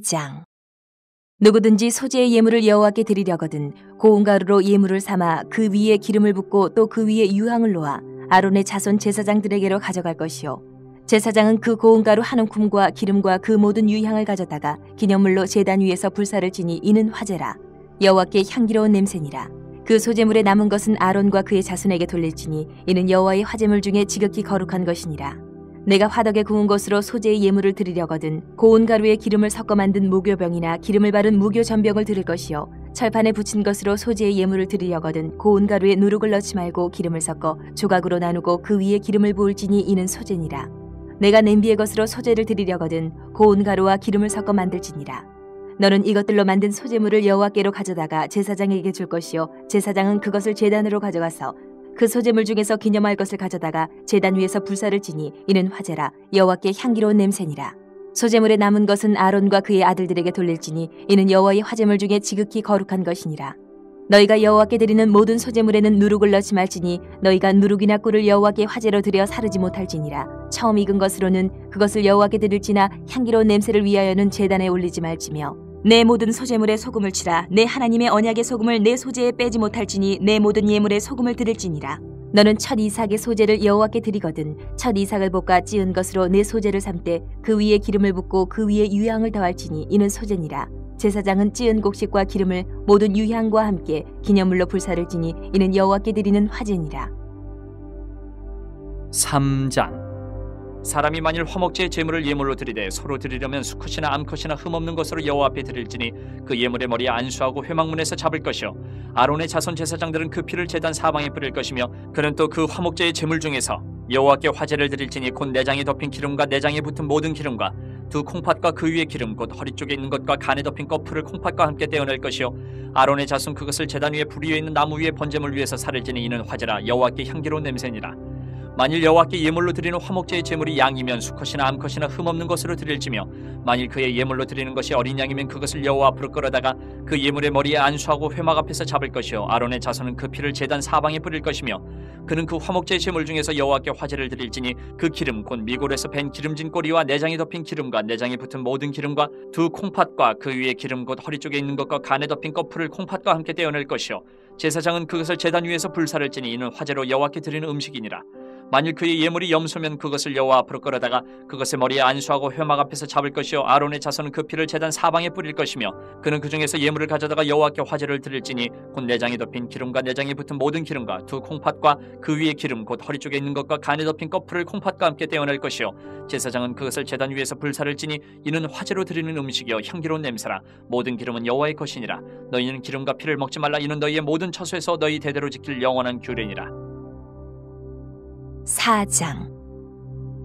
2장. 누구든지 소재의 예물을 여호와께 드리려거든 고운 가루로 예물을 삼아 그 위에 기름을 붓고 또 그 위에 유향을 놓아 아론의 자손 제사장들에게로 가져갈 것이요, 제사장은 그 고운 가루 한 움큼과 기름과 그 모든 유향을 가져다가 기념물로 제단 위에서 불사를 지니 이는 화제라. 여호와께 향기로운 냄새니라. 그 소재물에 남은 것은 아론과 그의 자손에게 돌릴지니 이는 여호와의 화제물 중에 지극히 거룩한 것이니라. 내가 화덕에 구운 것으로 소재의 예물을 드리려거든 고운 가루에 기름을 섞어 만든 무교병이나 기름을 바른 무교전병을 드릴 것이요, 철판에 붙인 것으로 소재의 예물을 드리려거든 고운 가루에 누룩을 넣지 말고 기름을 섞어 조각으로 나누고 그 위에 기름을 부을지니 이는 소재니라. 내가 냄비의 것으로 소재를 드리려거든 고운 가루와 기름을 섞어 만들지니라. 너는 이것들로 만든 소재물을 여호와께로 가져다가 제사장에게 줄 것이요, 제사장은 그것을 제단으로 가져가서 그 소재물 중에서 기념할 것을 가져다가 제단 위에서 불사를 지니 이는 화제라. 여호와께 향기로운 냄새니라. 소재물에 남은 것은 아론과 그의 아들들에게 돌릴지니 이는 여호와의 화제물 중에 지극히 거룩한 것이니라. 너희가 여호와께 드리는 모든 소재물에는 누룩을 넣지 말지니 너희가 누룩이나 꿀을 여호와께 화제로 드려 사르지 못할지니라. 처음 익은 것으로는 그것을 여호와께 드릴지나 향기로운 냄새를 위하여는 제단에 올리지 말지며, 내 모든 소재물에 소금을 치라. 내 하나님의 언약의 소금을 내 소재에 빼지 못할지니 내 모든 예물에 소금을 드릴지니라. 너는 첫 이삭의 소재를 여호와께 드리거든 첫 이삭을 볶아 찌은 것으로 내 소재를 삼되 그 위에 기름을 붓고 그 위에 유향을 더할지니 이는 소재니라. 제사장은 찌은 곡식과 기름을 모든 유향과 함께 기념물로 불사를 지니 이는 여호와께 드리는 화제니라. 3장. 사람이 만일 화목제의 제물을 예물로 드리되 서로 드리려면 수컷이나 암컷이나 흠없는 것으로 여호와 앞에 드릴지니 그 예물의 머리에 안수하고 회막문에서 잡을 것이요, 아론의 자손 제사장들은 그 피를 제단 사방에 뿌릴 것이며, 그는 또 그 화목제의 제물 중에서 여호와께 화제를 드릴지니 곧 내장에 덮인 기름과 내장에 붙은 모든 기름과 두 콩팥과 그 위에 기름 곧 허리 쪽에 있는 것과 간에 덮인 거풀을 콩팥과 함께 떼어낼 것이요, 아론의 자손 그것을 제단 위에 불 위에 있는 나무 위에 번제물 위에서 살을 지니 이는 화제라. 여호와께 향기로운 냄새니라. 만일 여호와께 예물로 드리는 화목제의 제물이 양이면 수컷이나 암컷이나 흠없는 것으로 드릴지며, 만일 그의 예물로 드리는 것이 어린 양이면 그것을 여호와 앞으로 끌어다가 그 예물의 머리에 안수하고 회막 앞에서 잡을 것이요, 아론의 자손은 그 피를 제단 사방에 뿌릴 것이며, 그는 그 화목제의 제물 중에서 여호와께 화제를 드릴지니 그 기름 곧 미골에서 밴 기름진 꼬리와 내장에 덮인 기름과 내장에 붙은 모든 기름과 두 콩팥과 그 위에 기름 곧 허리 쪽에 있는 것과 간에 덮인 거풀을 콩팥과 함께 떼어낼 것이요, 제사장은 그것을 제단 위에서 불사를 지니 이는 화제로 여호와께 드리는 음식이니라. 만일 그의 예물이 염소면 그것을 여호와 앞으로 끌어다가 그것의 머리에 안수하고 회막 앞에서 잡을 것이요, 아론의 자손은 그 피를 제단 사방에 뿌릴 것이며, 그는 그 중에서 예물을 가져다가 여호와께 화제를 드릴지니 곧 내장에 덮인 기름과 내장에 붙은 모든 기름과 두 콩팥과 그 위에 기름 곧 허리 쪽에 있는 것과 간에 덮인 거풀을 콩팥과 함께 떼어낼 것이요, 제사장은 그것을 제단 위에서 불사를 지니 이는 화제로 드리는 음식이요 향기로운 냄새라. 모든 기름은 여호와의 것이니라. 너희는 기름과 피를 먹지 말라. 이는 너희의 모든 처소에서 너희 대대로 지킬 영원한 규례니라. 4장.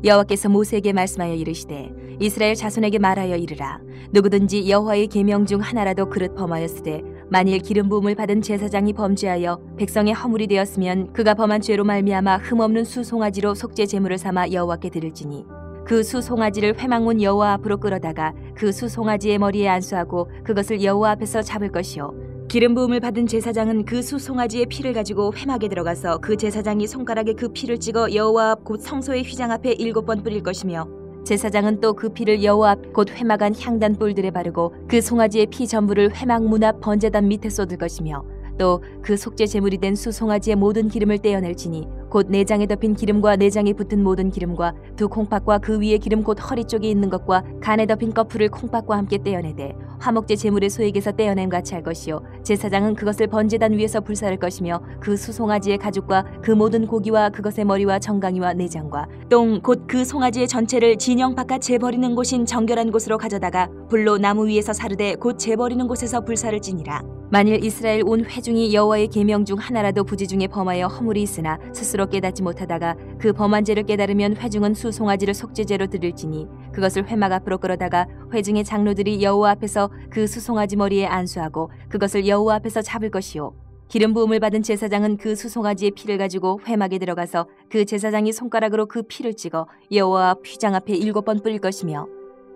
여호와께서 모세에게 말씀하여 이르시되 이스라엘 자손에게 말하여 이르라. 누구든지 여호와의 계명 중 하나라도 그릇 범하였으되 만일 기름 부음을 받은 제사장이 범죄하여 백성의 허물이 되었으면 그가 범한 죄로 말미암아 흠없는 수송아지로 속죄 제물을 삼아 여호와께 드릴지니 그 수송아지를 회막문 여호와 앞으로 끌어다가 그 수송아지의 머리에 안수하고 그것을 여호와 앞에서 잡을 것이요, 기름 부음을 받은 제사장은 그 수송아지의 피를 가지고 회막에 들어가서 그 제사장이 손가락에 그 피를 찍어 여호와 앞 곧 성소의 휘장 앞에 7번 뿌릴 것이며, 제사장은 또 그 피를 여호와 앞 곧 회막 안 향단 뿔들에 바르고 그 송아지의 피 전부를 회막 문 앞 번제단 밑에 쏟을 것이며, 또 그 속죄 제물이 된 수송아지의 모든 기름을 떼어낼지니 곧 내장에 덮인 기름과 내장에 붙은 모든 기름과 두 콩팥과 그 위에 기름 곧 허리 쪽에 있는 것과 간에 덮인 거풀을 콩팥과 함께 떼어내되 화목제 제물의 소액에서 떼어냄 같이 할 것이요, 제사장은 그것을 번제단 위에서 불사를 것이며, 그 수송아지의 가죽과 그 모든 고기와 그것의 머리와 정강이와 내장과 똥 곧 그 송아지의 전체를 진영 바깥 재버리는 곳인 정결한 곳으로 가져다가 불로 나무 위에서 사르되 곧 재버리는 곳에서 불사를 지니라. 만일 이스라엘 온 회중이 여호와의 계명 중 하나라도 부지 중에 범하여 허물이 있으나 스스로 깨닫지 못하다가 그 범한 죄를 깨달으면 회중은 수송아지를 속죄제로 드릴지니 그것을 회막 앞으로 끌어다가 회중의 장로들이 여호와 앞에서 그 수송아지 머리에 안수하고 그것을 여호와 앞에서 잡을 것이요, 기름 부음을 받은 제사장은 그 수송아지의 피를 가지고 회막에 들어가서 그 제사장이 손가락으로 그 피를 찍어 여호와 앞 휘장 앞에 7번 뿌릴 것이며,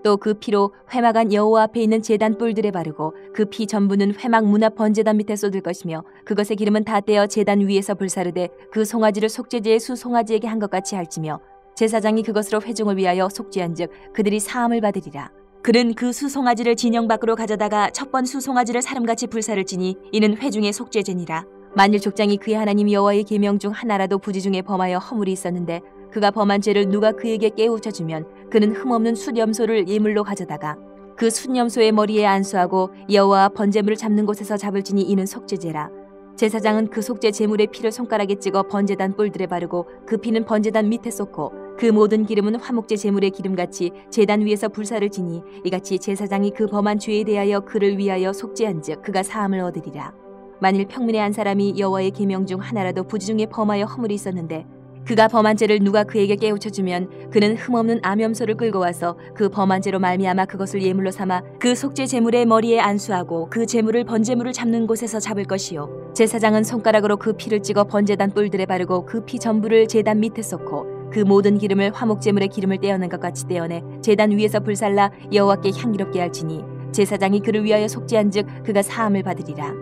또 그 피로 회막 안 여호와 앞에 있는 제단 뿔들에 바르고 그 피 전부는 회막 문 앞 번제단 밑에 쏟을 것이며, 그것의 기름은 다 떼어 제단 위에서 불사르되 그 송아지를 속죄제의 수송아지에게 한 것 같이 할지며, 제사장이 그것으로 회중을 위하여 속죄한즉 그들이 사함을 받으리라. 그는 그 수송아지를 진영 밖으로 가져다가 첫 번 수송아지를 사람같이 불사를 지니 이는 회중의 속죄제니라. 만일 족장이 그의 하나님 여호와의 계명 중 하나라도 부지 중에 범하여 허물이 있었는데 그가 범한 죄를 누가 그에게 깨우쳐주면 그는 흠없는 숫염소를 예물로 가져다가 그 숫염소의 머리에 안수하고 여호와 번제물을 잡는 곳에서 잡을지니 이는 속죄제라. 제사장은 그 속죄 제물의 피를 손가락에 찍어 번제단 뿔들에 바르고 그 피는 번제단 밑에 쏟고 그 모든 기름은 화목제 제물의 기름같이 제단 위에서 불사를 지니 이같이 제사장이 그 범한 죄에 대하여 그를 위하여 속죄한즉 그가 사함을 얻으리라. 만일 평민의 한 사람이 여호와의 계명 중 하나라도 부지 중에 범하여 허물이 있었는데 그가 범한 죄를 누가 그에게 깨우쳐주면 그는 흠없는 암염소를 끌고 와서 그 범한 죄로 말미암아 그것을 예물로 삼아 그 속죄 제물의 머리에 안수하고 그 제물을 번제물을 잡는 곳에서 잡을 것이요 제사장은 손가락으로 그 피를 찍어 번제단 뿔들에 바르고 그 피 전부를 제단 밑에 쏟고 그 모든 기름을 화목제물의 기름을 떼어낸 것 같이 떼어내 제단 위에서 불살라 여호와께 향기롭게 할지니 제사장이 그를 위하여 속죄한즉 그가 사함을 받으리라.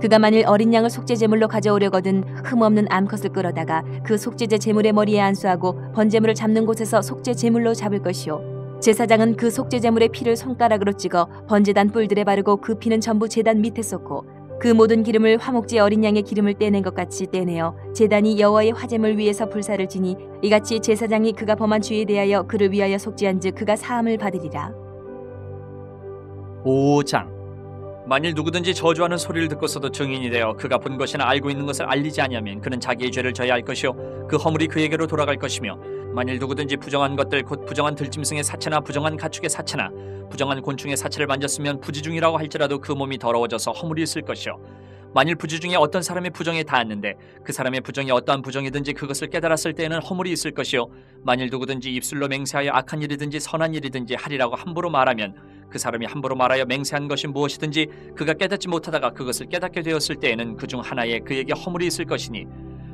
그가 만일 어린 양을 속죄 제물로 가져오려거든 흠없는 암컷을 끌어다가 그 속죄제 제물의 머리에 안수하고 번제물을 잡는 곳에서 속죄 제물로 잡을 것이요 제사장은 그 속죄 제물의 피를 손가락으로 찍어 번제단 뿔들에 바르고 그 피는 전부 제단 밑에 쏟고 그 모든 기름을 화목제 어린 양의 기름을 떼낸 것 같이 떼내어 제단이 여호와의 화제물 위에서 불사를 지니 이같이 제사장이 그가 범한 죄에 대하여 그를 위하여 속죄한즉 그가 사함을 받으리라. 5장. 만일 누구든지 저주하는 소리를 듣고서도 증인이 되어 그가 본 것이나 알고 있는 것을 알리지 아니하면 그는 자기의 죄를 져야 할 것이요 그 허물이 그에게로 돌아갈 것이며 만일 누구든지 부정한 것들 곧 부정한 들짐승의 사체나 부정한 가축의 사체나 부정한 곤충의 사체를 만졌으면 부지중이라고 할지라도 그 몸이 더러워져서 허물이 있을 것이요 만일 부지 중에 어떤 사람의 부정에 닿았는데 그 사람의 부정이 어떠한 부정이든지 그것을 깨달았을 때에는 허물이 있을 것이요 만일 누구든지 입술로 맹세하여 악한 일이든지 선한 일이든지 하리라고 함부로 말하면 그 사람이 함부로 말하여 맹세한 것이 무엇이든지 그가 깨닫지 못하다가 그것을 깨닫게 되었을 때에는 그 중 하나에 그에게 허물이 있을 것이니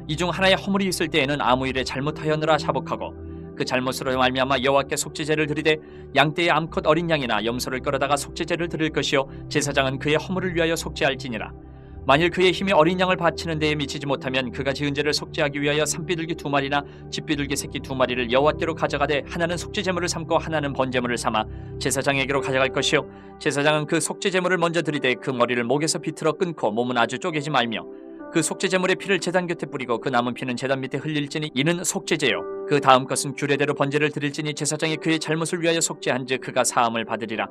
이 중 하나에 허물이 있을 때에는 아무 일에 잘못하였느라 자복하고 그 잘못으로 말미암아 여호와께 속죄제를 드리되 양떼의 암컷 어린 양이나 염소를 끌어다가 속죄제를 드릴 것이요 제사장은 그의 허물을 위하여 속죄할지니라. 만일 그의 힘이 어린 양을 바치는 데에 미치지 못하면 그가 지은 죄를 속죄하기 위하여 산비둘기 2마리나 집비둘기 새끼 2마리를 여호와께로 가져가되 하나는 속죄제물을 삼고 하나는 번제물을 삼아 제사장에게로 가져갈 것이요 제사장은 그 속죄제물을 먼저 드리되 그 머리를 목에서 비틀어 끊고 몸은 아주 쪼개지 말며 그 속죄제물의 피를 제단 곁에 뿌리고 그 남은 피는 제단 밑에 흘릴지니 이는 속죄제요 그 다음 것은 규례대로 번제를 드릴지니 제사장이 그의 잘못을 위하여 속죄한즉 그가 사함을 받으리라.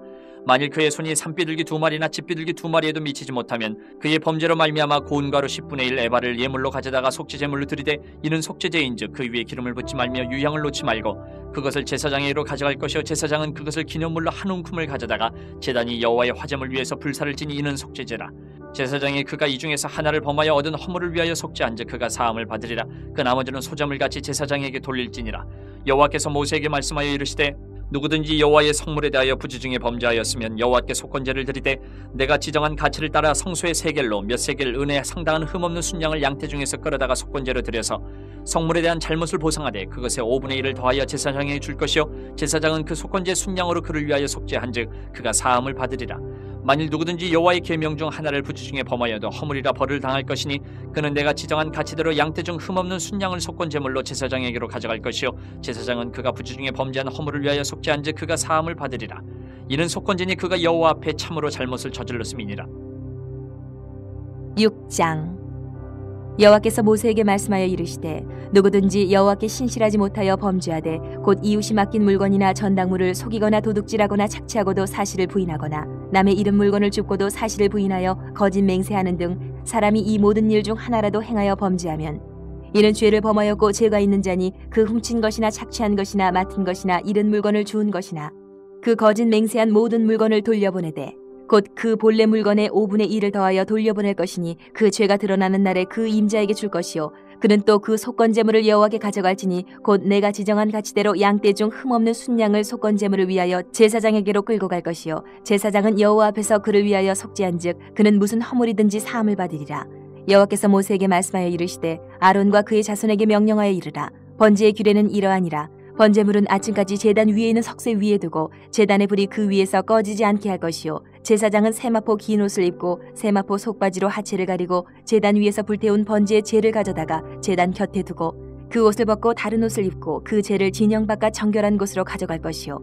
만일 그의 손이 산비둘기 2마리나 집비둘기 2마리에도 미치지 못하면 그의 범죄로 말미암아 고운 가루 10분의 1 에바를 예물로 가져다가 속죄제물로 드리되 이는 속죄제인즉 그 위에 기름을 붓지 말며 유향을 놓지 말고 그것을 제사장에게로 가져갈 것이요 제사장은 그것을 기념물로 한 웅큼을 가져다가 제단이 여호와의 화제물 위에서 불사를 지니 이는 속죄제라. 제사장이 그가 이 중에서 하나를 범하여 얻은 허물을 위하여 속죄한즉 그가 사함을 받으리라. 그 나머지는 소자물같이 제사장에게 돌릴지니라. 여호와께서 모세에게 말씀하여 이르시되 누구든지 여호와의 성물에 대하여 부지 중에 범죄하였으면 여호와께 속건제를 드리되 내가 지정한 가치를 따라 성소의 세겔로 몇 세겔 은에 상당한 흠없는 순양을 양떼 중에서 끌어다가 속건제로 드려서 성물에 대한 잘못을 보상하되 그것의 5분의 1을 더하여 제사장에게 줄 것이요 제사장은 그 속건제 순양으로 그를 위하여 속죄한즉 그가 사함을 받으리라. 만일 누구든지 여호와의 계명 중 하나를 부지 중에 범하여도 허물이라 벌을 당할 것이니 그는 내가 지정한 가치대로 양떼 중 흠없는 순양을 속건제물로 제사장에게로 가져갈 것이요 제사장은 그가 부지 중에 범죄한 허물을 위하여 속죄한즉 그가 사함을 받으리라. 이는 속건제니 그가 여호와 앞에 참으로 잘못을 저질렀음이니라. 6장. 여호와께서 모세에게 말씀하여 이르시되 누구든지 여호와께 신실하지 못하여 범죄하되 곧 이웃이 맡긴 물건이나 전당물을 속이거나 도둑질하거나 착취하고도 사실을 부인하거나 남의 잃은 물건을 줍고도 사실을 부인하여 거짓 맹세하는 등 사람이 이 모든 일 중 하나라도 행하여 범죄하면 이는 죄를 범하였고 죄가 있는 자니 그 훔친 것이나 착취한 것이나 맡은 것이나 잃은 물건을 주운 것이나 그 거짓 맹세한 모든 물건을 돌려보내되 곧 그 본래 물건의 5분의 1을 더하여 돌려보낼 것이니 그 죄가 드러나는 날에 그 임자에게 줄 것이요 그는 또 그 속건제물을 여호와께 가져갈지니 곧 내가 지정한 가치대로 양떼 중 흠없는 순양을 속건제물을 위하여 제사장에게로 끌고 갈 것이요 제사장은 여호와 앞에서 그를 위하여 속죄한즉 그는 무슨 허물이든지 사함을 받으리라. 여호와께서 모세에게 말씀하여 이르시되 아론과 그의 자손에게 명령하여 이르라. 번제의 규례는 이러하니라. 번제물은 아침까지 제단 위에 있는 석쇠 위에 두고 제단의 불이 그 위에서 꺼지지 않게 할 것이요 제사장은 세마포 긴 옷을 입고 세마포 속바지로 하체를 가리고 제단 위에서 불태운 번제의 재를 가져다가 제단 곁에 두고 그 옷을 벗고 다른 옷을 입고 그 재를 진영 바깥 정결한 곳으로 가져갈 것이요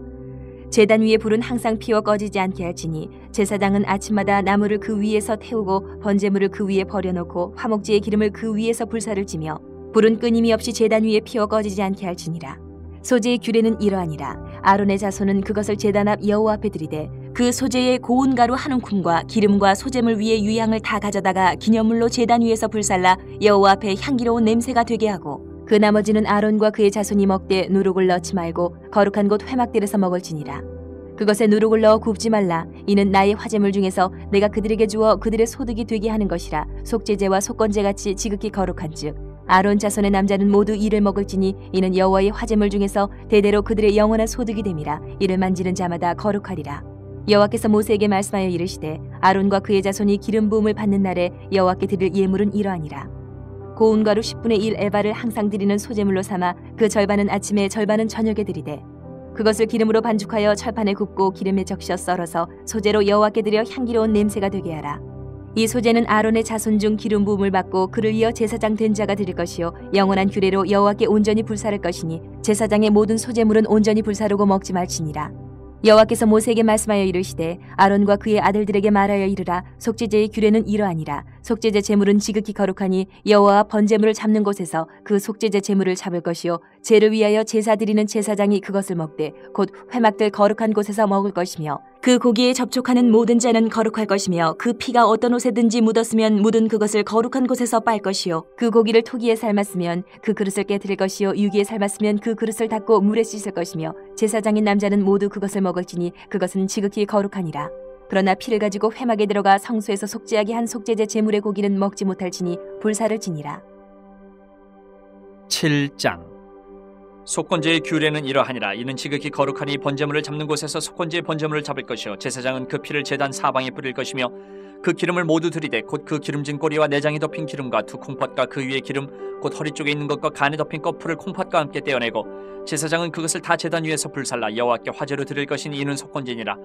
제단 위에 불은 항상 피워 꺼지지 않게 할지니 제사장은 아침마다 나무를 그 위에서 태우고 번제물을 그 위에 버려놓고 화목제의 기름을 그 위에서 불사를 지며 불은 끊임이 없이 제단 위에 피워 꺼지지 않게 할지니라. 소제의 규례는 이러하니라. 아론의 자손은 그것을 제단 앞 여호와 앞에 드리되 그 소제의 고운 가루 한 움큼과 기름과 소제물 위에 유향을 다 가져다가 기념물로 제단 위에서 불살라 여호와 앞에 향기로운 냄새가 되게 하고 그 나머지는 아론과 그의 자손이 먹되 누룩을 넣지 말고 거룩한 곳 회막들에서 먹을지니라. 그것에 누룩을 넣어 굽지 말라. 이는 나의 화제물 중에서 내가 그들에게 주어 그들의 소득이 되게 하는 것이라. 속죄제와 속건제같이 지극히 거룩한즉 아론 자손의 남자는 모두 이를 먹을지니 이는 여호와의 화제물 중에서 대대로 그들의 영원한 소득이 됨이라. 이를 만지는 자마다 거룩하리라. 여호와께서 모세에게 말씀하여 이르시되 아론과 그의 자손이 기름 부음을 받는 날에 여호와께 드릴 예물은 이러하니라. 고운 가루 10분의 1 에바를 항상 드리는 소제물로 삼아 그 절반은 아침에 절반은 저녁에 드리되 그것을 기름으로 반죽하여 철판에 굽고 기름에 적셔 썰어서 소제로 여호와께 드려 향기로운 냄새가 되게 하라. 이 소제는 아론의 자손 중 기름 부음을 받고 그를 이어 제사장 된 자가 드릴 것이요 영원한 규례로 여호와께 온전히 불사를 것이니 제사장의 모든 소제물은 온전히 불사르고 먹지 말지니라. 여호와께서 모세에게 말씀하여 이르시되 아론과 그의 아들들에게 말하여 이르라. 속죄제의 규례는 이러하니라. 속죄제 제물은 지극히 거룩하니 여호와와 번제물을 잡는 곳에서 그 속죄제 제물을 잡을 것이요 제를 위하여 제사 드리는 제사장이 그것을 먹되 곧 회막들 거룩한 곳에서 먹을 것이며 그 고기에 접촉하는 모든 자는 거룩할 것이며 그 피가 어떤 옷에든지 묻었으면 묻은 그것을 거룩한 곳에서 빨 것이요 그 고기를 토기에 삶았으면 그 그릇을 깨뜨릴 것이요 유기에 삶았으면 그 그릇을 닦고 물에 씻을 것이며 제사장인 남자는 모두 그것을 먹을지니 그것은 지극히 거룩하니라. 그러나 피를 가지고 회막에 들어가 성소에서 속죄하게 한 속죄제 제물의 고기는 먹지 못할지니 불사를 지니라. 7장 속건제의 규례는 이러하니라. 이는 지극히 거룩하니 번제물을 잡는 곳에서 속건제의 번제물을 잡을 것이요 제사장은 그 피를 제단 사방에 뿌릴 것이며 그 기름을 모두 들이되 곧 그 기름진 꼬리와 내장이 덮인 기름과 두 콩팥과 그 위에 기름 곧 허리 쪽에 있는 것과 간에 덮인 꺼풀을 콩팥과 함께 떼어내고 제사장은 그것을 다 제단 위에서 불살라 여호와께 화제로 드릴 것이니 이는 속건제니라.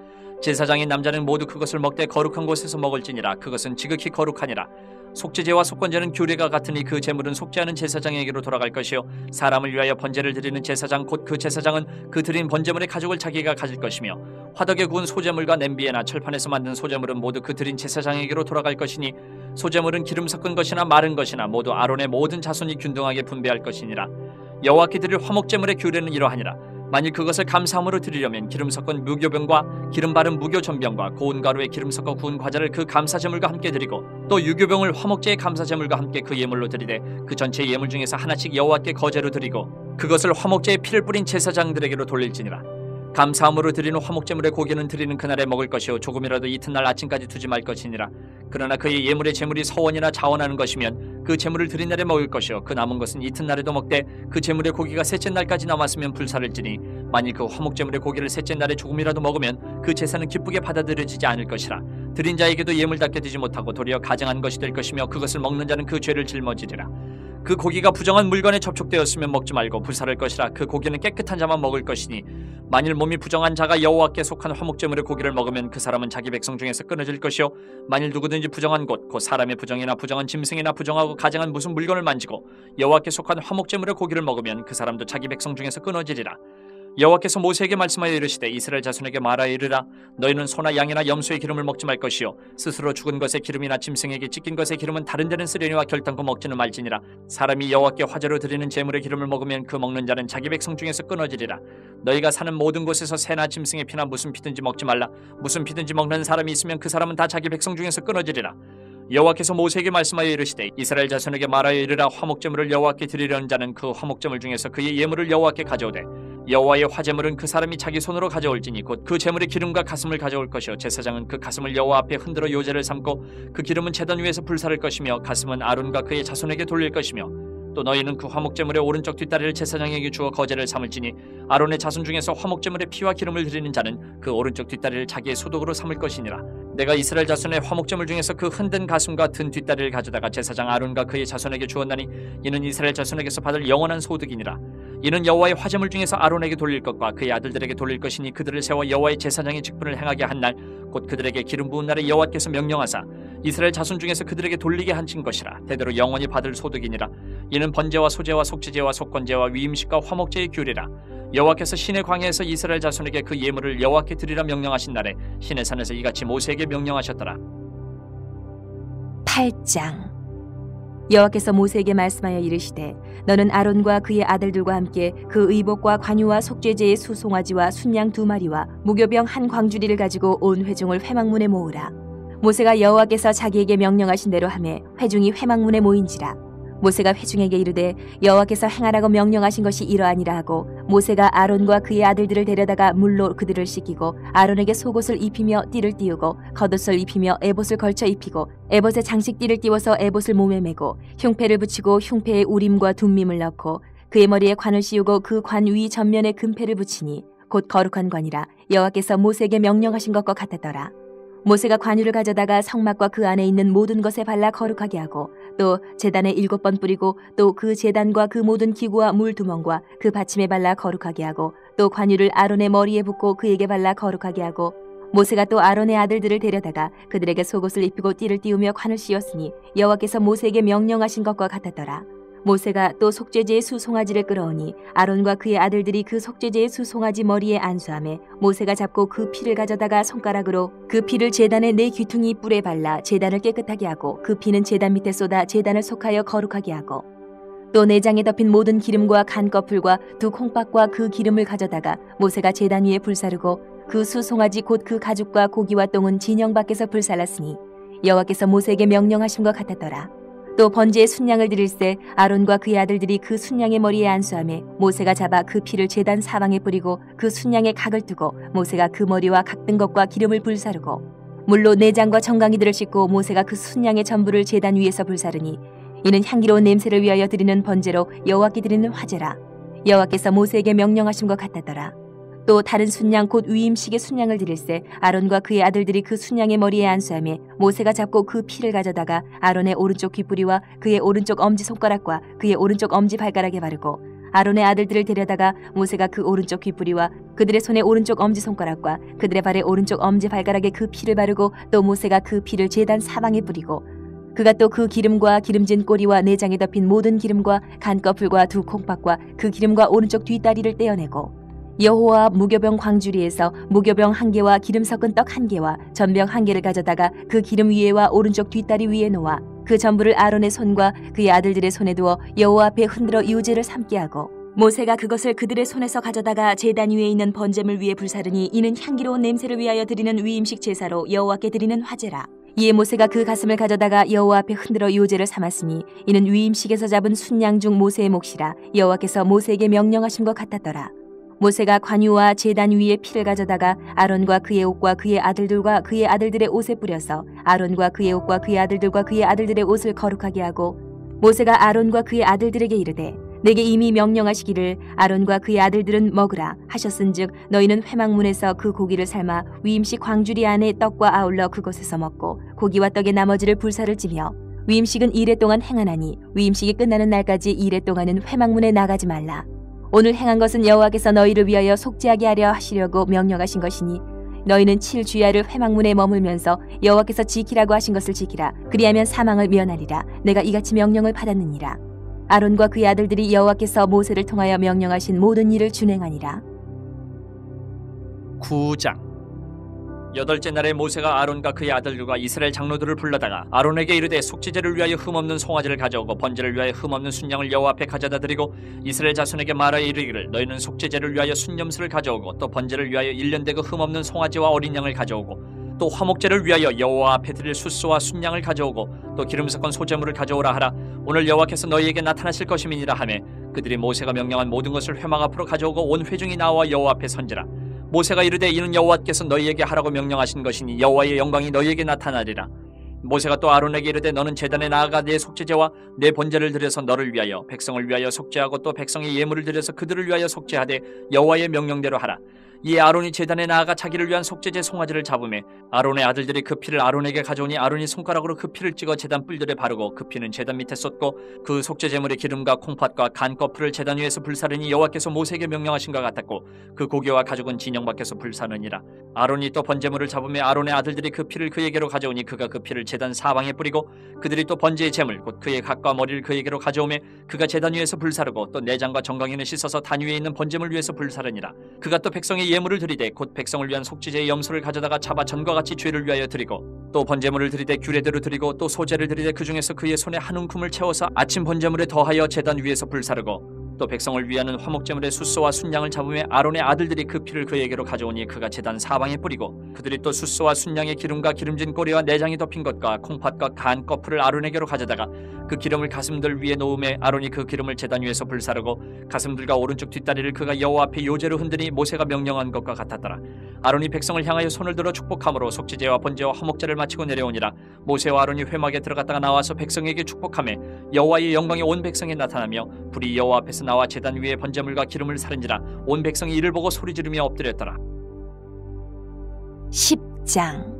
제사장인 남자는 모두 그것을 먹되 거룩한 곳에서 먹을지니라. 그것은 지극히 거룩하니라. 속죄제와 속건제는 규례가 같으니 그 제물은 속죄하는 제사장에게로 돌아갈 것이요 사람을 위하여 번제를 드리는 제사장 곧 그 제사장은 그 드린 번제물의 가족을 자기가 가질 것이며 화덕에 구운 소제물과 냄비에나 철판에서 만든 소제물은 모두 그 드린 제사장에게로 돌아갈 것이니 소제물은 기름 섞은 것이나 마른 것이나 모두 아론의 모든 자손이 균등하게 분배할 것이니라. 여호와께 드릴 화목제물의 규례는 이러하니라. 만일 그것을 감사함으로 드리려면 기름 섞은 무교병과 기름 바른 무교전병과 고운 가루에 기름 섞어 구운 과자를 그 감사제물과 함께 드리고 또 유교병을 화목제의 감사제물과 함께 그 예물로 드리되 그 전체 예물 중에서 하나씩 여호와께 거제로 드리고 그것을 화목제에 피를 뿌린 제사장들에게로 돌릴지니라. 감사함으로 드리는 화목제물의 고기는 드리는 그날에 먹을 것이요 조금이라도 이튿날 아침까지 두지 말 것이니라. 그러나 그의 예물의 제물이 서원이나 자원하는 것이면 그 제물을 드린 날에 먹을 것이요 그 남은 것은 이튿날에도 먹되 그 제물의 고기가 셋째 날까지 남았으면 불사를지니 만일 그 화목제물의 고기를 셋째 날에 조금이라도 먹으면 그 제사는 기쁘게 받아들여지지 않을 것이라. 드린 자에게도 예물답게 되지 못하고 도리어 가증한 것이 될 것이며 그것을 먹는 자는 그 죄를 짊어지리라. 그 고기가 부정한 물건에 접촉되었으면 먹지 말고 불사를 것이라. 그 고기는 깨끗한 자만 먹을 것이니 만일 몸이 부정한 자가 여호와께 속한 화목제물의 고기를 먹으면 그 사람은 자기 백성 중에서 끊어질 것이요 만일 누구든지 부정한 곧 사람의 부정이나 부정한 짐승이나 부정하고 가증한 무슨 물건을 만지고 여호와께 속한 화목제물의 고기를 먹으면 그 사람도 자기 백성 중에서 끊어지리라. 여호와께서 모세에게 말씀하여 이르시되 이스라엘 자손에게 말하여 이르라. 너희는 소나 양이나 염소의 기름을 먹지 말 것이요 스스로 죽은 것의 기름이나 짐승에게 찢긴 것의 기름은 다른 데는 쓰려니와 결단코 먹지는 말지니라. 사람이 여호와께 화제로 드리는 제물의 기름을 먹으면 그 먹는 자는 자기 백성 중에서 끊어지리라. 너희가 사는 모든 곳에서 새나 짐승의 피나 무슨 피든지 먹지 말라. 무슨 피든지 먹는 사람이 있으면 그 사람은 다 자기 백성 중에서 끊어지리라. 여호와께서 모세에게 말씀하여 이르시되 이스라엘 자손에게 말하여 이르라. 화목제물을 여호와께 드리려는 자는 그 화목제물 중에서 그의 예물을 여호와께 가져오되 여호와의 화제물은 그 사람이 자기 손으로 가져올지니 곧 그 제물의 기름과 가슴을 가져올 것이요 제사장은 그 가슴을 여호와 앞에 흔들어 요제를 삼고 그 기름은 제단 위에서 불사를 것이며 가슴은 아론과 그의 자손에게 돌릴 것이며 또 너희는 그 화목제물의 오른쪽 뒷다리를 제사장에게 주어 거제를 삼을지니 아론의 자손 중에서 화목제물의 피와 기름을 드리는 자는 그 오른쪽 뒷다리를 자기의 소독으로 삼을 것이니라. 내가 이스라엘 자손의 화목제물 중에서 그 흔든 가슴과 든 뒷다리를 가져다가 제사장 아론과 그의 자손에게 주었나니 이는 이스라엘 자손에게서 받을 영원한 소득이니라. 이는 여호와의 화제물 중에서 아론에게 돌릴 것과 그의 아들들에게 돌릴 것이니 그들을 세워 여호와의 제사장의 직분을 행하게 한 날 곧 그들에게 기름 부은 날에 여호와께서 명령하사 이스라엘 자손 중에서 그들에게 돌리게 하신 것이라. 대대로 영원히 받을 소득이니라. 이는 번제와 소제와 속죄제와 속건제와 위임식과 화목제의 규례라. 여호와께서 시내 광야에서 이스라엘 자손에게 그 예물을 여호와께 드리라 명령하신 날에 시내 산에서 이같이 모세에게 명령하셨더라. 8장. 여호와께서 모세에게 말씀하여 이르시되 너는 아론과 그의 아들들과 함께 그 의복과 관유와 속죄제의 수송아지와 순양 2마리와 무교병 한 광주리를 가지고 온 회중을 회막문에 모으라. 모세가 여호와께서 자기에게 명령하신 대로 하매 회중이 회막문에 모인지라. 모세가 회중에게 이르되 여호와께서 행하라고 명령하신 것이 이러하니라 하고 모세가 아론과 그의 아들들을 데려다가 물로 그들을 씻기고 아론에게 속옷을 입히며 띠를 띄우고 겉옷을 입히며 에봇을 걸쳐 입히고 에봇에 장식띠를 띄워서 에봇을 몸에 메고 흉패를 붙이고 흉패에 우림과 둠밈을 넣고 그의 머리에 관을 씌우고 그 관 위 전면에 금패를 붙이니 곧 거룩한 관이라. 여호와께서 모세에게 명령하신 것과 같았더라. 모세가 관유를 가져다가 성막과 그 안에 있는 모든 것에 발라 거룩하게 하고 또 제단에 7번 뿌리고 또 그 제단과 그 모든 기구와 물두멍과 그 받침에 발라 거룩하게 하고 또 관유를 아론의 머리에 붓고 그에게 발라 거룩하게 하고 모세가 또 아론의 아들들을 데려다가 그들에게 속옷을 입히고 띠를 띄우며 관을 씌웠으니 여호와께서 모세에게 명령하신 것과 같았더라. 모세가 또 속죄제의 수송아지를 끌어오니 아론과 그의 아들들이 그 속죄제의 수송아지 머리에 안수하매 모세가 잡고 그 피를 가져다가 손가락으로 그 피를 제단의 4귀퉁이 뿔에 발라 제단을 깨끗하게 하고 그 피는 제단 밑에 쏟아 제단을 속하여 거룩하게 하고 또 내장에 덮인 모든 기름과 간꺼풀과 2 콩밥과 그 기름을 가져다가 모세가 제단 위에 불사르고 그 수송아지 곧 그 가죽과 고기와 똥은 진영 밖에서 불살랐으니 여호와께서 모세에게 명령하신 것 같았더라. 또 번제의 순양을 드릴새 아론과 그의 아들들이 그 순양의 머리에 안수하매 모세가 잡아 그 피를 제단 사방에 뿌리고 그 순양의 각을 두고 모세가 그 머리와 각 든 것과 기름을 불사르고 물로 내장과 정강이들을 씻고 모세가 그 순양의 전부를 제단 위에서 불사르니 이는 향기로운 냄새를 위하여 드리는 번제로 여호와께 드리는 화제라. 여호와께서 모세에게 명령하신 것 같았더라. 또 다른 순양 곧 위임식의 순양을 드릴새 아론과 그의 아들들이 그 순양의 머리에 안수하며 모세가 잡고 그 피를 가져다가 아론의 오른쪽 귓뿌리와 그의 오른쪽 엄지손가락과 그의 오른쪽 엄지발가락에 바르고 아론의 아들들을 데려다가 모세가 그 오른쪽 귓뿌리와 그들의 손의 오른쪽 엄지손가락과 그들의 발의 오른쪽 엄지발가락에 그 피를 바르고 또 모세가 그 피를 제단 사방에 뿌리고 그가 또 그 기름과 기름진 꼬리와 내장에 덮인 모든 기름과 간꺼풀과 2 콩밥과 그 기름과 오른쪽 뒷다리를 떼어내고 여호와 무교병 광주리에서 무교병 1개와 기름 섞은 떡 1개와 전병 1개를 가져다가 그 기름 위에와 오른쪽 뒷다리 위에 놓아 그 전부를 아론의 손과 그의 아들들의 손에 두어 여호와 앞에 흔들어 유제를 삼게 하고 모세가 그것을 그들의 손에서 가져다가 제단 위에 있는 번제물 위에 불사르니 이는 향기로운 냄새를 위하여 드리는 위임식 제사로 여호와께 드리는 화제라. 이에 모세가 그 가슴을 가져다가 여호와 앞에 흔들어 유제를 삼았으니 이는 위임식에서 잡은 순양 중 모세의 몫이라. 여호와께서 모세에게 명령하신 것 같았더라. 모세가 관유와 제단 위에 피를 가져다가 아론과 그의 옷과 그의 아들들과 그의 아들들의 옷에 뿌려서 아론과 그의 옷과 그의 아들들과 그의 아들들의 옷을 거룩하게 하고 모세가 아론과 그의 아들들에게 이르되 내게 이미 명령하시기를 아론과 그의 아들들은 먹으라 하셨은즉 너희는 회막문에서 그 고기를 삶아 위임식 광주리 안에 떡과 아울러 그곳에서 먹고 고기와 떡의 나머지를 불사를 찌며 위임식은 2일 동안 행하나니 위임식이 끝나는 날까지 2일 동안은 회막문에 나가지 말라. 오늘 행한 것은 여호와께서 너희를 위하여 속죄하게 하려 하시려고 명령하신 것이니 너희는 7주야를 회막문에 머물면서 여호와께서 지키라고 하신 것을 지키라. 그리하면 사망을 면하리라. 내가 이같이 명령을 받았느니라. 아론과 그의 아들들이 여호와께서 모세를 통하여 명령하신 모든 일을 준행하니라. 9장. 8째 날에 모세가 아론과 그의 아들들과 이스라엘 장로들을 불러다가 아론에게 이르되 속죄제를 위하여 흠없는 송아지를 가져오고 번제를 위하여 흠없는 순양을 여호와 앞에 가져다 드리고 이스라엘 자손에게 말하여 이르기를 너희는 속죄제를 위하여 순염소를 가져오고 또 번제를 위하여 1년 되고 흠없는 송아지와 어린 양을 가져오고 또 화목제를 위하여 여호와 앞에 드릴 숫소와 순양을 가져오고 또 기름 섞은 소제물을 가져오라 하라. 오늘 여호와께서 너희에게 나타나실 것임이니라 하매 그들이 모세가 명령한 모든 것을 회막 앞으로 가져오고 온 회중이 나와 여호와 앞에 선지라. 모세가 이르되 이는 여호와께서 너희에게 하라고 명령하신 것이니 여호와의 영광이 너희에게 나타나리라. 모세가 또 아론에게 이르되 너는 제단에 나아가 내 속죄제와 내 번제를 드려서 너를 위하여 백성을 위하여 속죄하고 또 백성의 예물을 드려서 그들을 위하여 속죄하되 여호와의 명령대로 하라. 이에 아론이 제단에 나아가 자기를 위한 속죄제 송아지를 잡으매 아론의 아들들이 그 피를 아론에게 가져오니 아론이 손가락으로 그 피를 찍어 제단 뿔들에 바르고 그 피는 제단 밑에 쏟고 그 속죄제물의 기름과 콩팥과 간 거풀을 제단 위에서 불사르니 여호와께서 모세에게 명령하신 것 같았고 그 고기와 가죽은 진영 밖에서 불사르니라. 아론이 또 번제물을 잡으며 아론의 아들들이 그 피를 그에게로 가져오니 그가 그 피를 제단 사방에 뿌리고 그들이 또 번제의 제물 곧 그의 각과 머리를 그에게로 가져오매 그가 제단 위에서 불사르고 또 내장과 정강이는 씻어서 단 위에 있는 번제물 위에서 불사르니라. 그가 또 백성의 예물을 드리되 곧 백성을 위한 속죄제의 염소를 가져다가 잡아 전과 같이 죄를 위하여 드리고 또 번제물을 드리되 규례대로 드리고 또 소제를 드리되 그 중에서 그의 손에 한 움큼을 채워서 아침 번제물에 더하여 제단 위에서 불사르고 또 백성을 위하는 화목제물의 숫소와 순양을 잡으며 아론의 아들들이 그 피를 그에게로 가져오니 그가 제단 사방에 뿌리고 그들이 또 숫소와 순양의 기름과 기름진 꼬리와 내장이 덮인 것과 콩팥과 간 거풀을 아론에게로 가져다가 그 기름을 가슴들 위에 놓음에 아론이 그 기름을 제단 위에서 불사르고 가슴들과 오른쪽 뒷다리를 그가 여호와 앞에 요제로 흔드니 모세가 명령한 것과 같았더라. 아론이 백성을 향하여 손을 들어 축복함으로 속죄제와 번제와 화목제를 마치고 내려오니라. 모세와 아론이 회막에 들어갔다가 나와서 백성에게 축복하며 여호와의 영광이 온 백성에 나타나며 불이 여호와 앞에서 나와 제단 위에 번제물과 기름을 사른지라. 온 백성이 이를 보고 소리 지르며 엎드렸더라. 10장.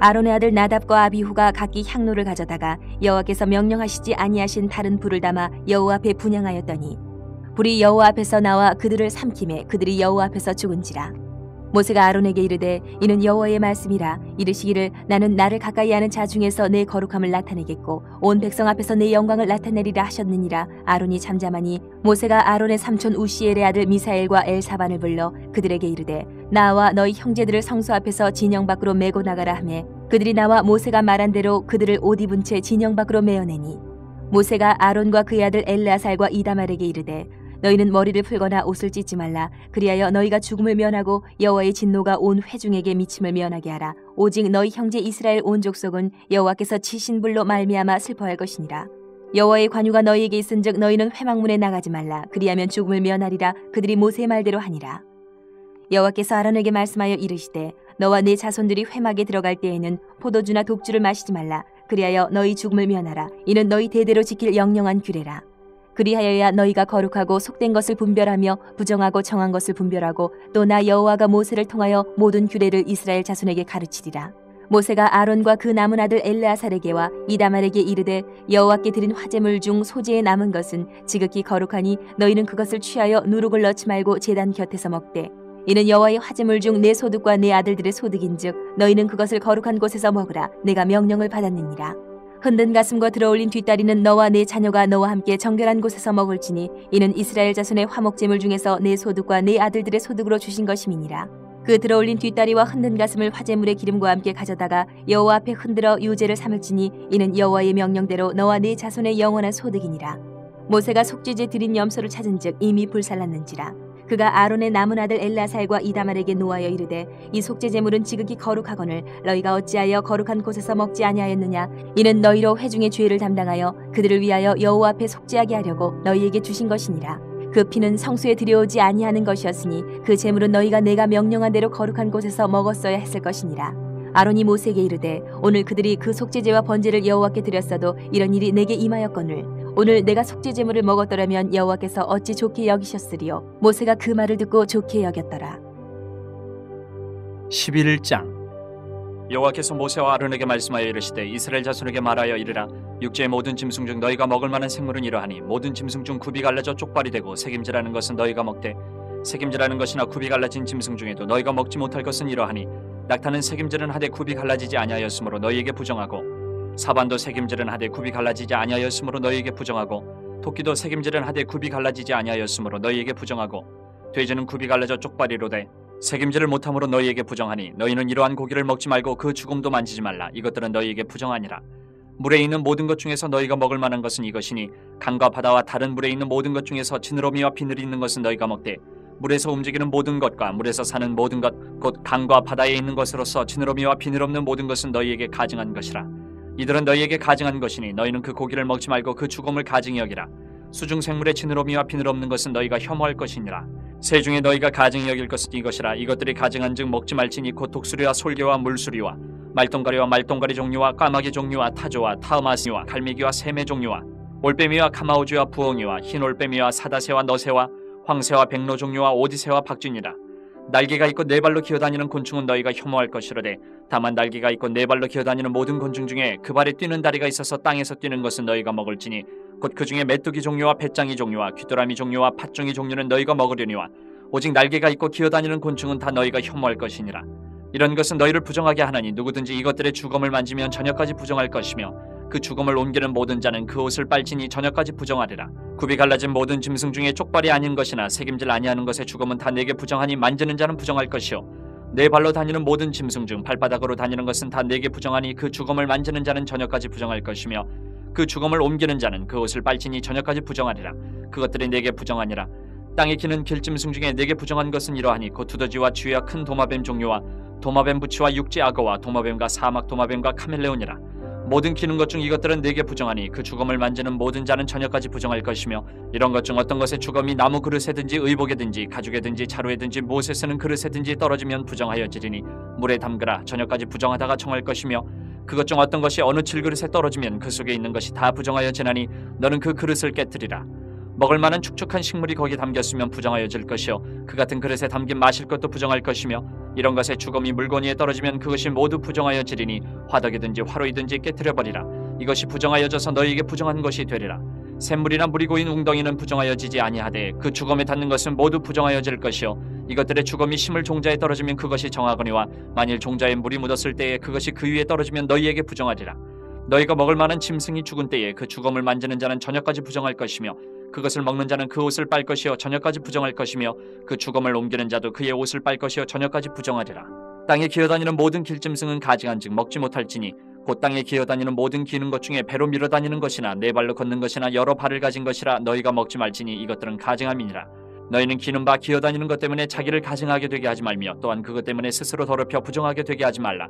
아론의 아들 나답과 아비후가 각기 향로를 가져다가 여호와께서 명령하시지 아니하신 다른 불을 담아 여호와 앞에 분향하였더니 불이 여호와 앞에서 나와 그들을 삼키매 그들이 여호와 앞에서 죽은지라. 모세가 아론에게 이르되 이는 여호와의 말씀이라. 이르시기를 나는 나를 가까이 하는 자 중에서 내 거룩함을 나타내겠고 온 백성 앞에서 내 영광을 나타내리라 하셨느니라. 아론이 잠잠하니 모세가 아론의 삼촌 우시엘의 아들 미사엘과 엘사반을 불러 그들에게 이르되 나와 너희 형제들을 성소 앞에서 진영 밖으로 메고 나가라 하매 그들이 나와 모세가 말한 대로 그들을 옷 입은 채 진영 밖으로 메어내니 모세가 아론과 그의 아들 엘르아살과 이다말에게 이르되 너희는 머리를 풀거나 옷을 찢지 말라. 그리하여 너희가 죽음을 면하고 여호와의 진노가 온 회중에게 미침을 면하게 하라. 오직 너희 형제 이스라엘 온 족속은 여호와께서 치신 불로 말미암아 슬퍼할 것이니라. 여호와의 관유가 너희에게 있은즉 너희는 회막문에 나가지 말라. 그리하면 죽음을 면하리라. 그들이 모세의 말대로 하니라. 여호와께서 아론에게 말씀하여 이르시되 너와 네 자손들이 회막에 들어갈 때에는 포도주나 독주를 마시지 말라. 그리하여 너희 죽음을 면하라. 이는 너희 대대로 지킬 영영한 규례라. 그리하여야 너희가 거룩하고 속된 것을 분별하며 부정하고 정한 것을 분별하고 또 나 여호와가 모세를 통하여 모든 규례를 이스라엘 자손에게 가르치리라. 모세가 아론과 그 남은 아들 엘르아살에게와 이다말에게 이르되 여호와께 드린 화제물 중 소재에 남은 것은 지극히 거룩하니 너희는 그것을 취하여 누룩을 넣지 말고 제단 곁에서 먹되 이는 여호와의 화제물 중 내 소득과 내 아들들의 소득인즉 너희는 그것을 거룩한 곳에서 먹으라. 내가 명령을 받았느니라. 흔든 가슴과 들어올린 뒷다리는 너와 내 자녀가 너와 함께 정결한 곳에서 먹을지니 이는 이스라엘 자손의 화목제물 중에서 내 소득과 내 아들들의 소득으로 주신 것임이니라. 그 들어올린 뒷다리와 흔든 가슴을 화제물의 기름과 함께 가져다가 여호와 앞에 흔들어 유제를 삼을지니 이는 여호와의 명령대로 너와 내 자손의 영원한 소득이니라. 모세가 속죄제 드린 염소를 찾은즉 이미 불살랐는지라. 그가 아론의 남은 아들 엘르아살과 이다말에게 노하여 이르되 이 속죄제물은 지극히 거룩하거늘 너희가 어찌하여 거룩한 곳에서 먹지 아니하였느냐. 이는 너희로 회중의 죄를 담당하여 그들을 위하여 여호와 앞에 속죄하게 하려고 너희에게 주신 것이니라. 그 피는 성소에 들여오지 아니하는 것이었으니 그 제물은 너희가 내가 명령한 대로 거룩한 곳에서 먹었어야 했을 것이니라. 아론이 모세에게 이르되 오늘 그들이 그 속죄제와 번제를 여호와께 드렸어도 이런 일이 내게 임하였거늘 오늘 내가 속죄제물을 먹었더라면 여호와께서 어찌 좋게 여기셨으리요. 모세가 그 말을 듣고 좋게 여겼더라. 11장. 여호와께서 모세와 아론에게 말씀하여 이르시되 이스라엘 자손에게 말하여 이르라. 육지의 모든 짐승 중 너희가 먹을 만한 생물은 이러하니 모든 짐승 중 굽이 갈라져 쪽발이 되고 새김질하는 것은 너희가 먹되 새김질하는 것이나 굽이 갈라진 짐승 중에도 너희가 먹지 못할 것은 이러하니 낙타는 새김질은 하되 굽이 갈라지지 아니하였으므로 너희에게 부정하고 사반도 새김질은 하되 굽이 갈라지지 아니하였으므로 너희에게 부정하고 토끼도 새김질은 하되 굽이 갈라지지 아니하였으므로 너희에게 부정하고 돼지는 굽이 갈라져 쪽발이로되 새김질을 못함으로 너희에게 부정하니 너희는 이러한 고기를 먹지 말고 그 죽음도 만지지 말라. 이것들은 너희에게 부정하니라. 물에 있는 모든 것 중에서 너희가 먹을 만한 것은 이것이니 강과 바다와 다른 물에 있는 모든 것 중에서 지느러미와 비늘이 있는 것은 너희가 먹되 물에서 움직이는 모든 것과 물에서 사는 모든 것 곧 강과 바다에 있는 것으로서 지느러미와 비늘 없는 모든 것은 너희에게 가증한 것이라. 이들은 너희에게 가증한 것이니 너희는 그 고기를 먹지 말고 그 죽음을 가증히 여기라. 수중 생물의 지느러미와 비늘 없는 것은 너희가 혐오할 것이니라. 새 중에 너희가 가증히 여길 것은 이것이라. 이것들이 가증한즉 먹지 말지니 곧 독수리와 솔개와 물수리와 말똥가리와 말똥가리 종류와 까마귀 종류와 타조와 타으마스와 갈매기와 새매 종류와 올빼미와 카마우주와 부엉이와 흰 올빼미와 사다새와 너새와 황새와 백로 종류와 오디새와 박쥐니라. 날개가 있고 네 발로 기어다니는 곤충은 너희가 혐오할 것이로되 다만 날개가 있고 네 발로 기어다니는 모든 곤충 중에 그 발에 뛰는 다리가 있어서 땅에서 뛰는 것은 너희가 먹을지니 곧 그 중에 메뚜기 종류와 배짱이 종류와 귀뚜라미 종류와 팥종이 종류는 너희가 먹으려니와 오직 날개가 있고 기어다니는 곤충은 다 너희가 혐오할 것이니라. 이런 것은 너희를 부정하게 하나니 누구든지 이것들의 주검을 만지면 저녁까지 부정할 것이며 그 주검을 옮기는 모든 자는 그 옷을 빨지니 저녁까지 부정하리라. 굽이 갈라진 모든 짐승 중에 쪽발이 아닌 것이나 새김질 아니하는 것의 주검은 다 내게 부정하니 만지는 자는 부정할 것이요 네 발로 다니는 모든 짐승 중 발바닥으로 다니는 것은 다 내게 부정하니 그 주검을 만지는 자는 저녁까지 부정할 것이며 그 주검을 옮기는 자는 그 옷을 빨지니 저녁까지 부정하리라. 그것들이 내게 부정하니라. 땅에 기는 길짐승 중에 내게 부정한 것은 이러하니 곧 두더지와 쥐와 큰 도마뱀 종류와 도마뱀 부치와 육지 악어와 도마뱀과 사막 도마뱀과 카멜레온이라. 모든 기는 것 중 이것들은 내게 부정하니 그 주검을 만지는 모든 자는 저녁까지 부정할 것이며 이런 것 중 어떤 것의 주검이 나무 그릇에든지 의복에든지 가죽에든지 자루에든지 무엇에 쓰는 그릇에든지 떨어지면 부정하여지리니 물에 담그라. 저녁까지 부정하다가 정할 것이며 그것 중 어떤 것이 어느 질그릇에 떨어지면 그 속에 있는 것이 다 부정하여지나니 너는 그 그릇을 깨뜨리라. 먹을 만한 축축한 식물이 거기 담겼으면 부정하여질 것이요 그 같은 그릇에 담긴 마실 것도 부정할 것이며 이런 것의 주검이 물건 위에 떨어지면 그것이 모두 부정하여지리니 화덕이든지 화로이든지 깨뜨려버리라. 이것이 부정하여져서 너희에게 부정한 것이 되리라. 샘물이나 물이 고인 웅덩이는 부정하여지지 아니하되 그 주검에 닿는 것은 모두 부정하여질 것이요 이것들의 주검이 심을 종자에 떨어지면 그것이 정하거니와 만일 종자에 물이 묻었을 때에 그것이 그 위에 떨어지면 너희에게 부정하리라. 너희가 먹을 만한 짐승이 죽은 때에 그 주검을 만지는 자는 저녁까지 부정할 것이며 그것을 먹는 자는 그 옷을 빨 것이요 저녁까지 부정할 것이며 그 주검을 옮기는 자도 그의 옷을 빨 것이요 저녁까지 부정하리라. 땅에 기어다니는 모든 길짐승은 가증한즉 먹지 못할지니 곧 땅에 기어다니는 모든 기는 것 중에 배로 밀어다니는 것이나 네 발로 걷는 것이나 여러 발을 가진 것이라 너희가 먹지 말지니 이것들은 가증함이니라. 너희는 기는 바 기어다니는 것 때문에 자기를 가증하게 되게 하지 말며 또한 그것 때문에 스스로 더럽혀 부정하게 되게 하지 말라.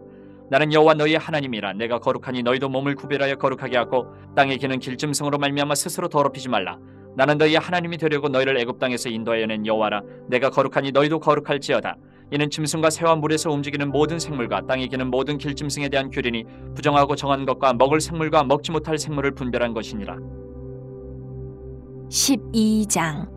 나는 여호와 너희의 하나님이라. 내가 거룩하니 너희도 몸을 구별하여 거룩하게 하고 땅에 기는 길짐승으로 말미암아 스스로 더럽히지 말라. 나는 너희의 하나님이 되려고 너희를 애굽 땅에서 인도하여 낸 여호와라. 내가 거룩하니 너희도 거룩할지어다. 이는 짐승과 새와 물에서 움직이는 모든 생물과 땅에 기는 모든 길짐승에 대한 규례니 부정하고 정한 것과 먹을 생물과 먹지 못할 생물을 분별한 것이니라. 12장.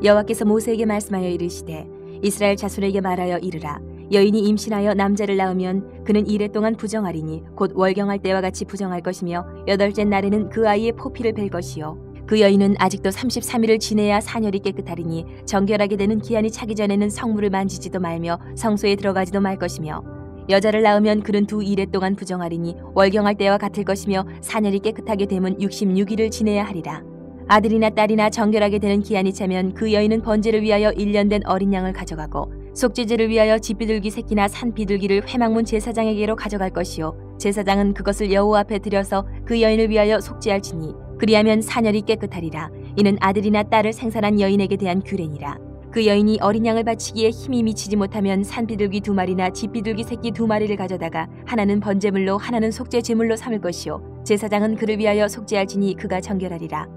여호와께서 모세에게 말씀하여 이르시되 이스라엘 자손에게 말하여 이르라. 여인이 임신하여 남자를 낳으면 그는 이래 동안 부정하리니 곧 월경할 때와 같이 부정할 것이며 여덟째 날에는 그 아이의 포피를 벨 것이요 그 여인은 아직도 33일을 지내야 사녀리 깨끗하리니 정결하게 되는 기한이 차기 전에는 성물을 만지지도 말며 성소에 들어가지도 말 것이며 여자를 낳으면 그는 두 이래 동안 부정하리니 월경할 때와 같을 것이며 사녀리 깨끗하게 되면 66일을 지내야 하리라. 아들이나 딸이나 정결하게 되는 기한이 차면 그 여인은 번제를 위하여 1년 된 어린 양을 가져가고 속죄제를 위하여 집비둘기 새끼나 산비둘기를 회막문 제사장에게로 가져갈 것이요 제사장은 그것을 여호와 앞에 들여서 그 여인을 위하여 속죄할지니 그리하면 사녀리 깨끗하리라. 이는 아들이나 딸을 생산한 여인에게 대한 규례니라. 그 여인이 어린 양을 바치기에 힘이 미치지 못하면 산비둘기 2마리나 집비둘기 새끼 2마리를 가져다가 하나는 번제물로 하나는 속죄제물로 삼을 것이요 제사장은 그를 위하여 속죄할지니 그가 정결하리라.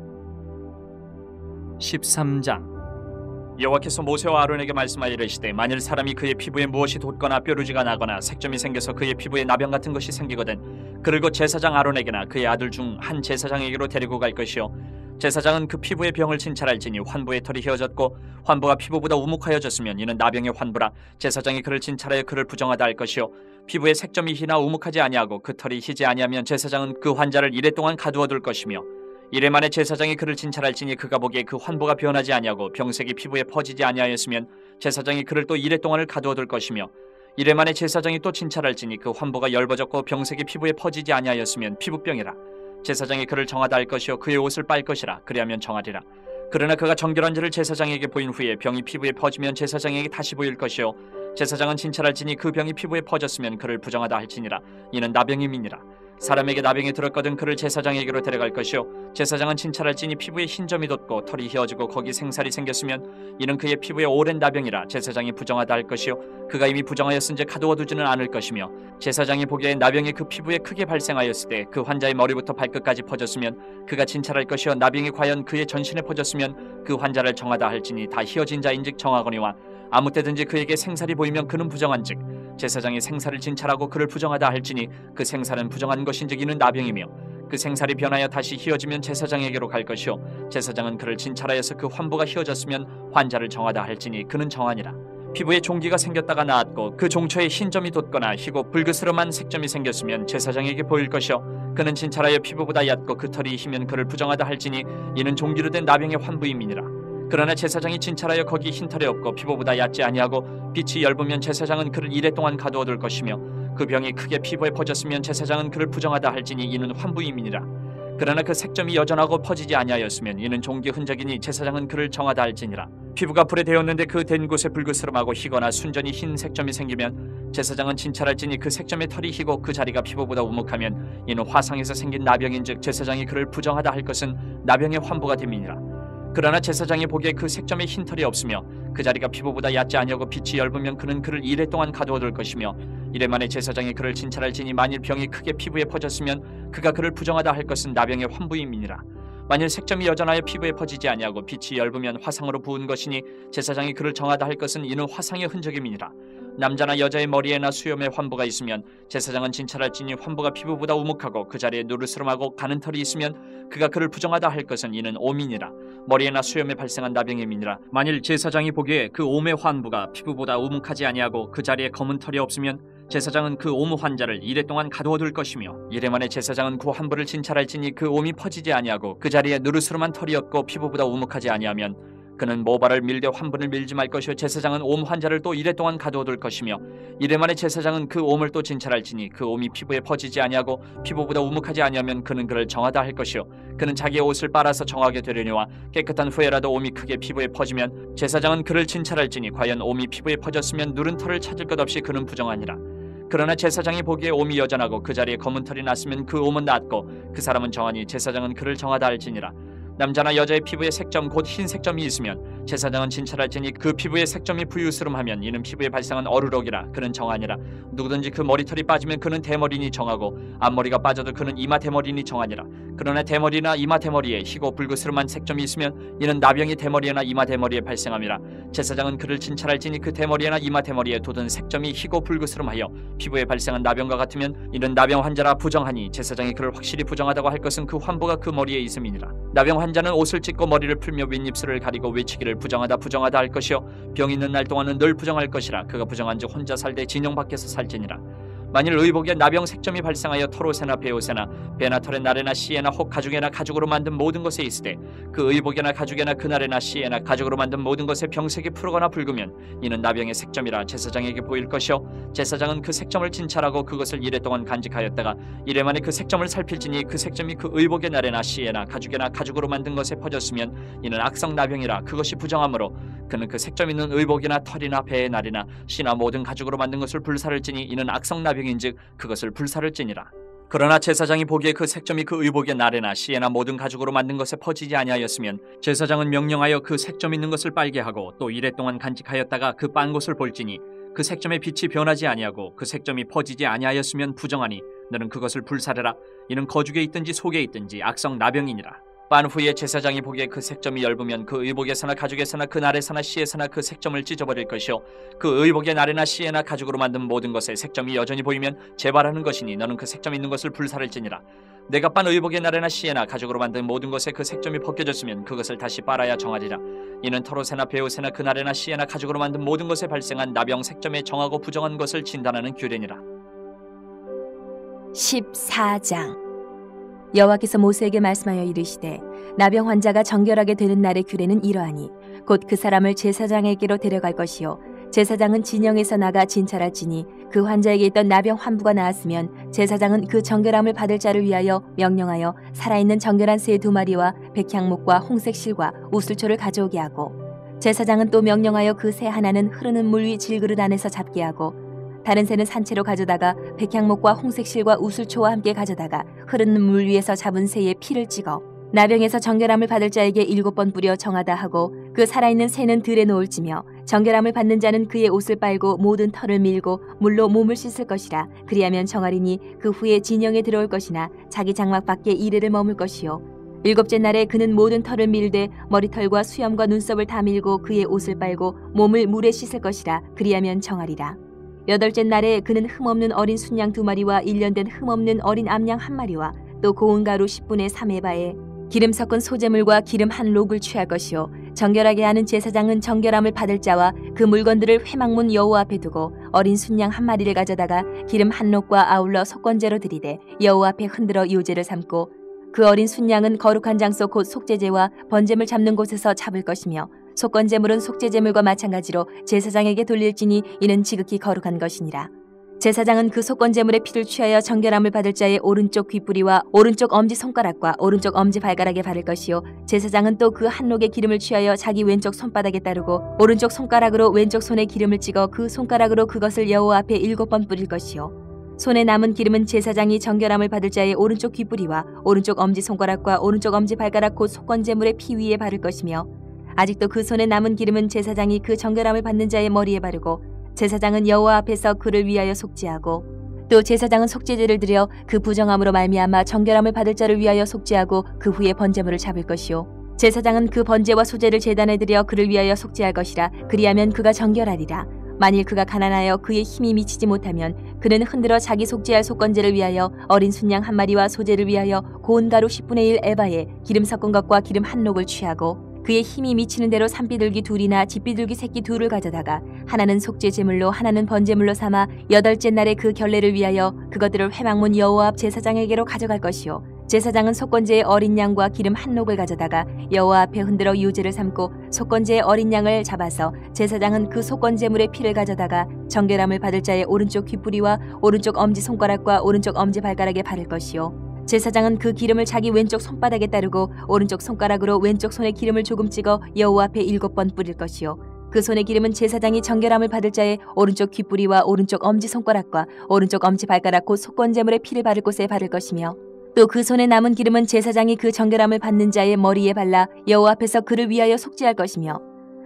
13장. 여호와께서 모세와 아론에게 말씀하여 이르시되 만일 사람이 그의 피부에 무엇이 돋거나 뾰루지가 나거나 색점이 생겨서 그의 피부에 나병 같은 것이 생기거든 그를 곧 제사장 아론에게나 그의 아들 중 한 제사장에게로 데리고 갈 것이요 제사장은 그 피부의 병을 진찰할지니 환부의 털이 휘어졌고 환부가 피부보다 우묵하여졌으면 이는 나병의 환부라. 제사장이 그를 진찰하여 그를 부정하다 할 것이요 피부에 색점이 희나 우묵하지 아니하고 그 털이 희지 아니하면 제사장은 그 환자를 이래 동안 가두어 둘 것이며 이래 만에 제사장이 그를 진찰할지니 그가 보기에 그 환부가 변하지 아니하고 병색이 피부에 퍼지지 아니하였으면 제사장이 그를 또 이래 동안을 가두어 둘 것이며 이래 만에 제사장이 또 진찰할지니 그 환부가 열버졌고 병색이 피부에 퍼지지 아니하였으면 피부병이라. 제사장이 그를 정하다 할 것이요 그의 옷을 빨 것이라. 그리하면 정하리라. 그러나 그가 정결한지를 제사장에게 보인 후에 병이 피부에 퍼지면 제사장에게 다시 보일 것이요 제사장은 진찰할지니 그 병이 피부에 퍼졌으면 그를 부정하다 할지니라. 이는 나병임이니라. 사람에게 나병이 들었거든 그를 제사장에게로 데려갈 것이요 제사장은 진찰할지니 피부에 흰 점이 돋고 털이 휘어지고 거기 생살이 생겼으면 이는 그의 피부에 오랜 나병이라. 제사장이 부정하다 할 것이요 그가 이미 부정하였은지 가두어 두지는 않을 것이며 제사장이 보기에 나병이 그 피부에 크게 발생하였을 때 그 환자의 머리부터 발끝까지 퍼졌으면 그가 진찰할 것이요 나병이 과연 그의 전신에 퍼졌으면 그 환자를 정하다 할지니 다 휘어진 자인즉 정하거니와 아무 때든지 그에게 생살이 보이면 그는 부정한즉 제사장이 생살을 진찰하고 그를 부정하다 할지니 그 생살은 부정한 것인즉 이는 나병이며 그 생살이 변하여 다시 휘어지면 제사장에게로 갈 것이요 제사장은 그를 진찰하여서 그 환부가 휘어졌으면 환자를 정하다 할지니 그는 정하니라. 피부에 종기가 생겼다가 나았고 그 종초에 흰 점이 돋거나 희고 불그스름한 색점이 생겼으면 제사장에게 보일 것이요 그는 진찰하여 피부보다 얕고 그 털이 희면 그를 부정하다 할지니 이는 종기로 된 나병의 환부임이니라. 그러나 제사장이 진찰하여 거기 흰 털이 없고 피부보다 얕지 아니하고 빛이 엷으면 제사장은 그를 이레 동안 가두어 둘 것이며 그 병이 크게 피부에 퍼졌으면 제사장은 그를 부정하다 할지니 이는 환부임이니라. 그러나 그 색점이 여전하고 퍼지지 아니하였으면 이는 종기 흔적이니 제사장은 그를 정하다 할지니라. 피부가 불에 데었는데 그 된 곳에 불그스름하고 희거나 순전히 흰 색점이 생기면 제사장은 진찰할지니 그 색점의 털이 희고 그 자리가 피부보다 우묵하면 이는 화상에서 생긴 나병인즉 제사장이 그를 부정하다 할 것은 나병의 환부가 됨이니라. 그러나 제사장이 보기에 그 색점에 흰 털이 없으며 그 자리가 피부보다 얕지 아니하고 빛이 엷으면 그는 그를 이레 동안 가두어둘 것이며 이레 만에 제사장이 그를 진찰할지니 만일 병이 크게 피부에 퍼졌으면 그가 그를 부정하다 할 것은 나병의 환부임이니라. 만일 색점이 여전하여 피부에 퍼지지 아니하고 빛이 엷으면 화상으로 부은 것이니 제사장이 그를 정하다 할 것은 이는 화상의 흔적임이니라. 남자나 여자의 머리에나 수염에 환부가 있으면 제사장은 진찰할지니 환부가 피부보다 우묵하고 그 자리에 누르스름하고 가는 털이 있으면 그가 그를 부정하다 할 것은 이는 오민이라. 머리에나 수염에 발생한 나병임이니라. 만일 제사장이 보기에 그 옴의 환부가 피부보다 우묵하지 아니하고 그 자리에 검은 털이 없으면 제사장은 그 옴 환자를 이레 동안 가두어둘 것이며 이레 만에 제사장은 그 환부를 진찰할지니 그 옴이 퍼지지 아니하고 그 자리에 누르스름한 털이 없고 피부보다 우묵하지 아니하면 그는 모발을 밀되 환부를 밀지 말 것이요 제사장은 옴 환자를 또 이레 동안 가두어둘 것이며 이레 만에 제사장은 그 옴을 또 진찰할지니 그 옴이 피부에 퍼지지 아니하고 피부보다 우묵하지 아니하면 그는 그를 정하다 할 것이요 그는 자기의 옷을 빨아서 정하게 되려니와 깨끗한 후에라도 옴이 크게 피부에 퍼지면 제사장은 그를 진찰할지니 과연 옴이 피부에 퍼졌으면 누른 털을 찾을 것 없이 그는 부정하니라. 그러나 제사장이 보기에 옴이 여전하고 그 자리에 검은 털이 났으면 그 옴은 낫고 그 사람은 정하니 제사장은 그를 정하다 할지니라. 남자나 여자의 피부에 색점 곧 흰 색점이 있으면 제사장은 진찰할지니 그 피부에 색점이 부유스름하면 이는 피부에 발생한 어루럭이라. 그는 정하니라. 누구든지 그 머리털이 빠지면 그는 대머리니 정하고 앞머리가 빠져도 그는 이마 대머리니 정하니라. 그러나 대머리나 이마 대머리에 희고 불그스름한 색점이 있으면 이는 나병이 대머리에나 이마 대머리에 발생함이라. 제사장은 그를 진찰할지니 그 대머리에나 이마 대머리에 돋은 색점이 희고 불그스름하여 피부에 발생한 나병과 같으면 이는 나병 환자라 부정하니 제사장이 그를 확실히 부정하다고 할 것은 그 환부가 그 머리에 있음이니라. 나병 환자는 옷을 찢고 머리를 풀며 윗입술을 가리고 외치기를 부정하다 부정하다 할 것이요 병 있는 날 동안은 늘 부정할 것이라. 그가 부정한즉 혼자 살되 진영 밖에서 살지니라. 만일 의복에 나병 색점이 발생하여 털옷에나 베옷에나 배나 털에 날에나 씨에나 혹 가죽에나 가죽으로 만든 모든 것에 있으되 그 의복에나 가죽에나 그날에나 씨에나 가죽으로 만든 모든 것에 병색이 푸르거나 붉으면 이는 나병의 색점이라 제사장에게 보일 것이요 제사장은 그 색점을 진찰하고 그것을 이레 동안 간직하였다가 이레 만에 그 색점을 살필지니 그 색점이 그 의복의 날에나 씨에나 가죽에나 가죽으로 만든 것에 퍼졌으면 이는 악성 나병이라. 그것이 부정하므로 그는 그 색점 있는 의복이나 털이나 배의 날이나 씨나 모든 가죽으로 만든 것을 불사를 찌니 이는 악성 나병인즉 그것을 불사를 찌니라. 그러나 제사장이 보기에 그 색점이 그 의복의 날에나 씨에나 모든 가죽으로 만든 것에 퍼지지 아니하였으면 제사장은 명령하여 그 색점 있는 것을 빨게 하고 또 이레 동안 간직하였다가 그 빤 것을 볼지니 그 색점의 빛이 변하지 아니하고 그 색점이 퍼지지 아니하였으면 부정하니 너는 그것을 불사르라. 이는 거죽에 있든지 속에 있든지 악성 나병이니라. 빤 후에 제사장이 보기에 그 색점이 엷으면 그 의복에서나 가죽에서나 그 날에서나 씨에서나 그 색점을 찢어버릴 것이요 그 의복의 날에나 씨에나 가죽으로 만든 모든 것에 색점이 여전히 보이면 재발하는 것이니 너는 그 색점 있는 것을 불사를지니라. 내가 빤 의복의 날에나 씨에나 가죽으로 만든 모든 것에 그 색점이 벗겨졌으면 그것을 다시 빨아야 정하리라. 이는 털옷에나 베옷에나 그 날에나 씨에나 가죽으로 만든 모든 것에 발생한 나병 색점에 정하고 부정한 것을 진단하는 규례니라. 14장. 여호와께서 모세에게 말씀하여 이르시되 나병 환자가 정결하게 되는 날의 규례는 이러하니 곧 그 사람을 제사장에게로 데려갈 것이요 제사장은 진영에서 나가 진찰할지니 그 환자에게 있던 나병 환부가 나았으면 제사장은 그 정결함을 받을 자를 위하여 명령하여 살아있는 정결한 새 2마리와 백향목과 홍색 실과 우슬초를 가져오게 하고 제사장은 또 명령하여 그 새 하나는 흐르는 물 위 질그릇 안에서 잡게 하고 다른 새는 산채로 가져다가 백향목과 홍색 실과 우슬초와 함께 가져다가 흐르는 물 위에서 잡은 새의 피를 찍어 나병에서 정결함을 받을 자에게 7번 뿌려 정하다 하고 그 살아있는 새는 들에 놓을지며 정결함을 받는 자는 그의 옷을 빨고 모든 털을 밀고 물로 몸을 씻을 것이라. 그리하면 정하리니 그 후에 진영에 들어올 것이나 자기 장막 밖에 이래를 머물 것이요 7째 날에 그는 모든 털을 밀되 머리털과 수염과 눈썹을 다 밀고 그의 옷을 빨고 몸을 물에 씻을 것이라. 그리하면 정하리라. 8째 날에 그는 흠없는 어린 순양 2마리와 1년 된 흠없는 어린 암양 1마리와 또 고운 가루 10분의 3에바에 기름 섞은 소재물과 기름 한 록을 취할 것이요 정결하게 하는 제사장은 정결함을 받을 자와 그 물건들을 회막문 여호와 앞에 두고 어린 순양 한 마리를 가져다가 기름 한 녹과 아울러 속건제로 드리되 여호와 앞에 흔들어 유제를 삼고 그 어린 순양은 거룩한 장소 곧 속죄제와 번제물 잡는 곳에서 잡을 것이며 속건제물은 속죄제물과 마찬가지로 제사장에게 돌릴지니 이는 지극히 거룩한 것이니라. 제사장은 그 속건제물의 피를 취하여 정결함을 받을 자의 오른쪽 귓뿌리와 오른쪽 엄지손가락과 오른쪽 엄지발가락에 바를 것이요 제사장은 또 그 한 녹의 기름을 취하여 자기 왼쪽 손바닥에 따르고 오른쪽 손가락으로 왼쪽 손에 기름을 찍어 그 손가락으로 그것을 여호와 앞에 7번 뿌릴 것이요 손에 남은 기름은 제사장이 정결함을 받을 자의 오른쪽 귓뿌리와 오른쪽 엄지손가락과 오른쪽 엄지발가락 곧 속건제물의 피 위에 바를 것이며 아직도 그 손에 남은 기름은 제사장이 그 정결함을 받는 자의 머리에 바르고 제사장은 여호와 앞에서 그를 위하여 속죄하고 또 제사장은 속죄제를 드려 그 부정함으로 말미암아 정결함을 받을 자를 위하여 속죄하고 그 후에 번제물을 잡을 것이요 제사장은 그 번제와 소제를 제단에 드려 그를 위하여 속죄할 것이라. 그리하면 그가 정결하리라. 만일 그가 가난하여 그의 힘이 미치지 못하면 그는 흔들어 자기 속죄할 속건제를 위하여 어린 순양 한 마리와 소제를 위하여 고운 가루 10분의 1 에바에 기름 섞은 것과 기름 한 녹을 취하고 그의 힘이 미치는 대로 산비둘기 둘이나 집비둘기 새끼 둘을 가져다가 하나는 속죄 제물로 하나는 번제물로 삼아 8째 날에 그 결례를 위하여 그것들을 회막문 여호와 앞 제사장에게로 가져갈 것이요 제사장은 속건제의 어린 양과 기름 한 녹을 가져다가 여호와 앞에 흔들어 유제를 삼고 속건제의 어린 양을 잡아서 제사장은 그 속건제물의 피를 가져다가 정결함을 받을 자의 오른쪽 귓뿌리와 오른쪽 엄지손가락과 오른쪽 엄지발가락에 바를 것이요 제사장은 그 기름을 자기 왼쪽 손바닥에 따르고 오른쪽 손가락으로 왼쪽 손에 기름을 조금 찍어 여호와 앞에 7번 뿌릴 것이요 그 손의 기름은 제사장이 정결함을 받을 자의 오른쪽 귓뿌리와 오른쪽 엄지손가락과 오른쪽 엄지발가락 곧 속건제물의 피를 바를 곳에 바를 것이며 또 그 손에 남은 기름은 제사장이 그 정결함을 받는 자의 머리에 발라 여호와 앞에서 그를 위하여 속죄할 것이며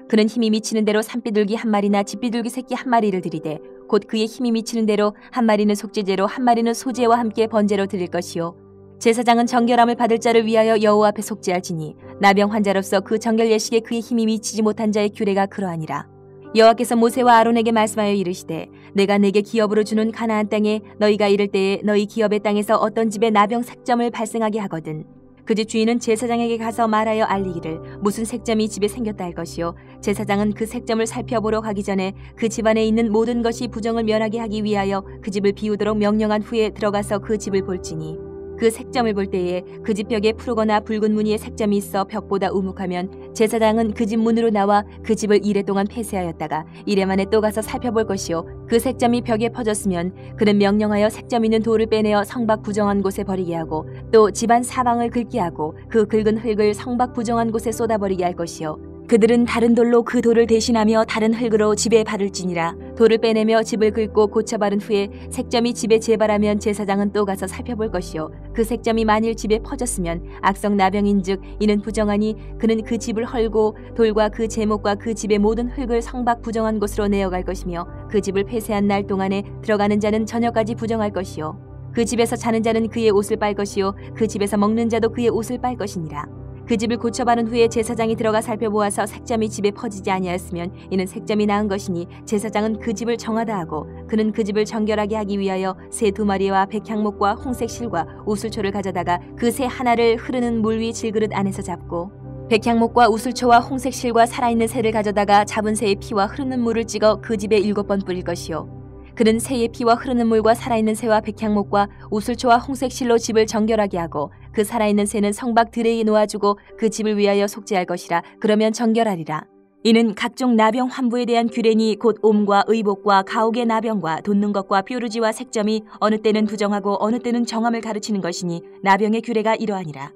그는 힘이 미치는 대로 산비둘기 한 마리나 집비둘기 새끼 한 마리를 드리되 곧 그의 힘이 미치는 대로 한 마리는 속죄제로 한 마리는 소제와 함께 번제로 드릴 것이요 제사장은 정결함을 받을 자를 위하여 여호와 앞에 속죄할지니 나병 환자로서 그 정결 예식에 그의 힘이 미치지 못한 자의 규례가 그러하니라. 여호와께서 모세와 아론에게 말씀하여 이르시되 내가 내게 기업으로 주는 가나안 땅에 너희가 이를 때에 너희 기업의 땅에서 어떤 집에 나병 색점을 발생하게 하거든 그 집 주인은 제사장에게 가서 말하여 알리기를 무슨 색점이 집에 생겼다 할 것이요 제사장은 그 색점을 살펴보러 가기 전에 그 집안에 있는 모든 것이 부정을 면하게 하기 위하여 그 집을 비우도록 명령한 후에 들어가서 그 집을 볼지니 그 색점을 볼 때에 그 집 벽에 푸르거나 붉은 무늬의 색점이 있어 벽보다 우묵하면 제사장은 그 집 문으로 나와 그 집을 이래 동안 폐쇄하였다가 이래 만에 또 가서 살펴볼 것이요 그 색점이 벽에 퍼졌으면 그는 명령하여 색점 있는 돌을 빼내어 성밖 부정한 곳에 버리게 하고 또 집안 사방을 긁게 하고 그 긁은 흙을 성밖 부정한 곳에 쏟아버리게 할 것이요 그들은 다른 돌로 그 돌을 대신하며 다른 흙으로 집에 바를지니라. 돌을 빼내며 집을 긁고 고쳐 바른 후에 색점이 집에 재발하면 제사장은 또 가서 살펴볼 것이요 그 색점이 만일 집에 퍼졌으면 악성 나병인즉 이는 부정하니 그는 그 집을 헐고 돌과 그 제목과 그 집의 모든 흙을 성밖 부정한 곳으로 내어갈 것이며 그 집을 폐쇄한 날 동안에 들어가는 자는 저녁까지 부정할 것이요 그 집에서 자는 자는 그의 옷을 빨 것이요 그 집에서 먹는 자도 그의 옷을 빨 것이니라. 그 집을 고쳐바른 후에 제사장이 들어가 살펴보아서 색점이 집에 퍼지지 아니하였으면 이는 색점이 나은 것이니 제사장은 그 집을 정하다 하고 그는 그 집을 정결하게 하기 위하여 새 2마리와 백향목과 홍색 실과 우슬초를 가져다가 그 새 하나를 흐르는 물 위 질그릇 안에서 잡고 백향목과 우슬초와 홍색 실과 살아있는 새를 가져다가 잡은 새의 피와 흐르는 물을 찍어 그 집에 7번 뿌릴 것이요 그는 새의 피와 흐르는 물과 살아있는 새와 백향목과 우슬초와 홍색 실로 집을 정결하게 하고 그 살아있는 새는 성밖 들에 놓아주고 그 집을 위하여 속죄할 것이라. 그러면 정결하리라. 이는 각종 나병 환부에 대한 규례니 곧 옴과 의복과 가옥의 나병과 돋는 것과 뾰루지와 색점이 어느 때는 부정하고 어느 때는 정함을 가르치는 것이니 나병의 규례가 이러하니라.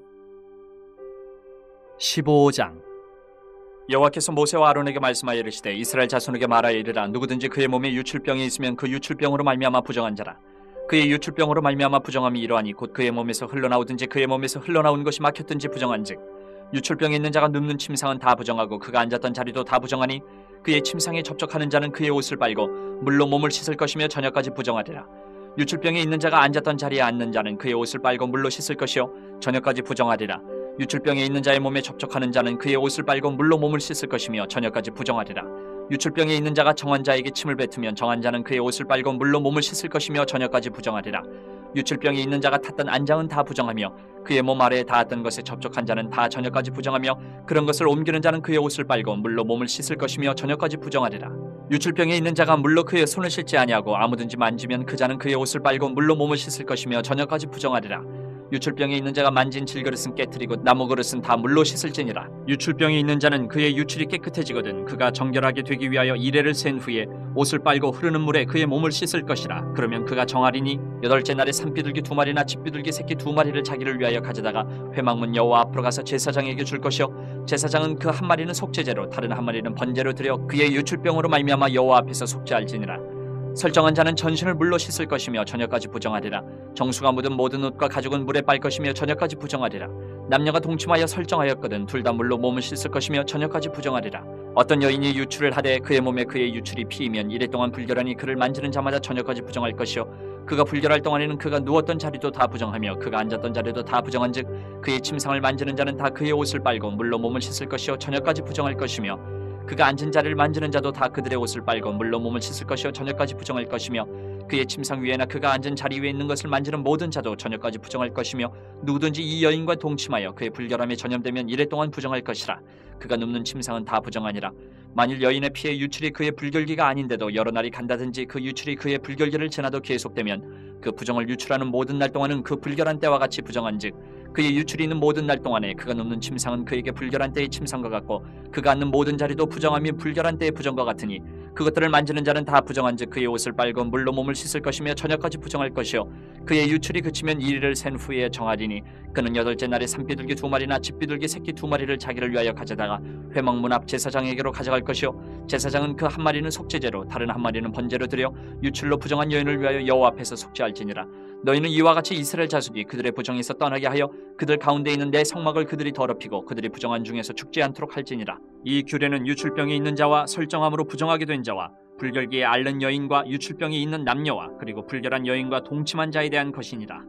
15장 여호와께서 모세와 아론에게 말씀하여 이르시되 이스라엘 자손에게 말하여 이르라. 누구든지 그의 몸에 유출병이 있으면 그 유출병으로 말미암아 부정한 자라. 그의 유출병으로 말미암아 부정함이 이러하니 곧 그의 몸에서 흘러나오든지 그의 몸에서 흘러나온 것이 막혔든지 부정한즉 유출병이 있는 자가 눕는 침상은 다 부정하고 그가 앉았던 자리도 다 부정하니 그의 침상에 접촉하는 자는 그의 옷을 빨고 물로 몸을 씻을 것이며 저녁까지 부정하리라. 유출병이 있는 자가 앉았던 자리에 앉는 자는 그의 옷을 빨고 물로 씻을 것이요 저녁까지 부정하리라. 유출병에 있는 자의 몸에 접촉하는 자는 그의 옷을 빨고 물로 몸을 씻을 것이며 저녁까지 부정하리라. 유출병에 있는 자가 정한 자에게 침을 뱉으면 정한 자는 그의 옷을 빨고 물로 몸을 씻을 것이며 저녁까지 부정하리라. 유출병이 있는 자가 탔던 안장은 다 부정하며 그의 몸 아래에 닿았던 것에 접촉한 자는 다 저녁까지 부정하며 그런 것을 옮기는 자는 그의 옷을 빨고 물로 몸을 씻을 것이며 저녁까지 부정하리라. 유출병에 있는 자가 물로 그의 손을 씻지 아니하고 아무든지 만지면 그 자는 그의 옷을 빨고 물로 몸을 씻을 것이며 저녁까지 부정하리라. 유출병에 있는 자가 만진 질그릇은 깨뜨리고 나무 그릇은 다 물로 씻을지니라. 유출병이 있는 자는 그의 유출이 깨끗해지거든 그가 정결하게 되기 위하여 이레를 센 후에 옷을 빨고 흐르는 물에 그의 몸을 씻을 것이라. 그러면 그가 정하리니 여덟째 날에 산비둘기 2마리나 집비둘기 새끼 2마리를 자기를 위하여 가져다가 회막문 여호와 앞으로 가서 제사장에게 줄 것이요 제사장은 그 한 마리는 속죄제로 다른 한 마리는 번제로 드려 그의 유출병으로 말미암아 여호와 앞에서 속죄할지니라. 설정한 자는 전신을 물로 씻을 것이며 저녁까지 부정하리라. 정수가 묻은 모든 옷과 가죽은 물에 빨 것이며 저녁까지 부정하리라. 남녀가 동침하여 설정하였거든 둘 다 물로 몸을 씻을 것이며 저녁까지 부정하리라. 어떤 여인이 유출을 하되 그의 몸에 그의 유출이 피이면 이래 동안 불결하니 그를 만지는 자마다 저녁까지 부정할 것이요 그가 불결할 동안에는 그가 누웠던 자리도 다 부정하며 그가 앉았던 자리도 다 부정한즉 그의 침상을 만지는 자는 다 그의 옷을 빨고 물로 몸을 씻을 것이요 저녁까지 부정할 것이며 그가 앉은 자리를 만지는 자도 다 그들의 옷을 빨고 물로 몸을 씻을 것이요 저녁까지 부정할 것이며 그의 침상 위에나 그가 앉은 자리 위에 있는 것을 만지는 모든 자도 저녁까지 부정할 것이며 누구든지 이 여인과 동침하여 그의 불결함에 전염되면 이래 동안 부정할 것이라. 그가 눕는 침상은 다 부정하니라. 만일 여인의 피에 유출이 그의 불결기가 아닌데도 여러 날이 간다든지 그 유출이 그의 불결기를 지나도 계속되면 그 부정을 유출하는 모든 날 동안은 그 불결한 때와 같이 부정한즉 그의 유출이 있는 모든 날 동안에 그가 눕는 침상은 그에게 불결한 때의 침상과 같고 그가 앉는 모든 자리도 부정함이 불결한 때의 부정과 같으니 그것들을 만지는 자는 다 부정한즉 그의 옷을 빨고 물로 몸을 씻을 것이며 저녁까지 부정할 것이요 그의 유출이 그치면 이리를 센 후에 정하리니 그는 여덟째 날에 산비둘기 2마리나 집비둘기 새끼 2마리를 자기를 위하여 가져다가 회막문 앞 제사장에게로 가져갈 것이요 제사장은 그 한 마리는 속죄제로 다른 한 마리는 번제로 드려 유출로 부정한 여인을 위하여 여호와 앞에서 속죄할지니라. 너희는 이와 같이 이스라엘 자손이 그들의 부정에서 떠나게 하여 그들 가운데 있는 내 성막을 그들이 더럽히고 그들이 부정한 중에서 죽지 않도록 할지니라. 이 규례는 유출병이 있는 자와 설정함으로 부정하게 된 자와 불결기에 앓는 여인과 유출병이 있는 남녀와 그리고 불결한 여인과 동침한 자에 대한 것이니라.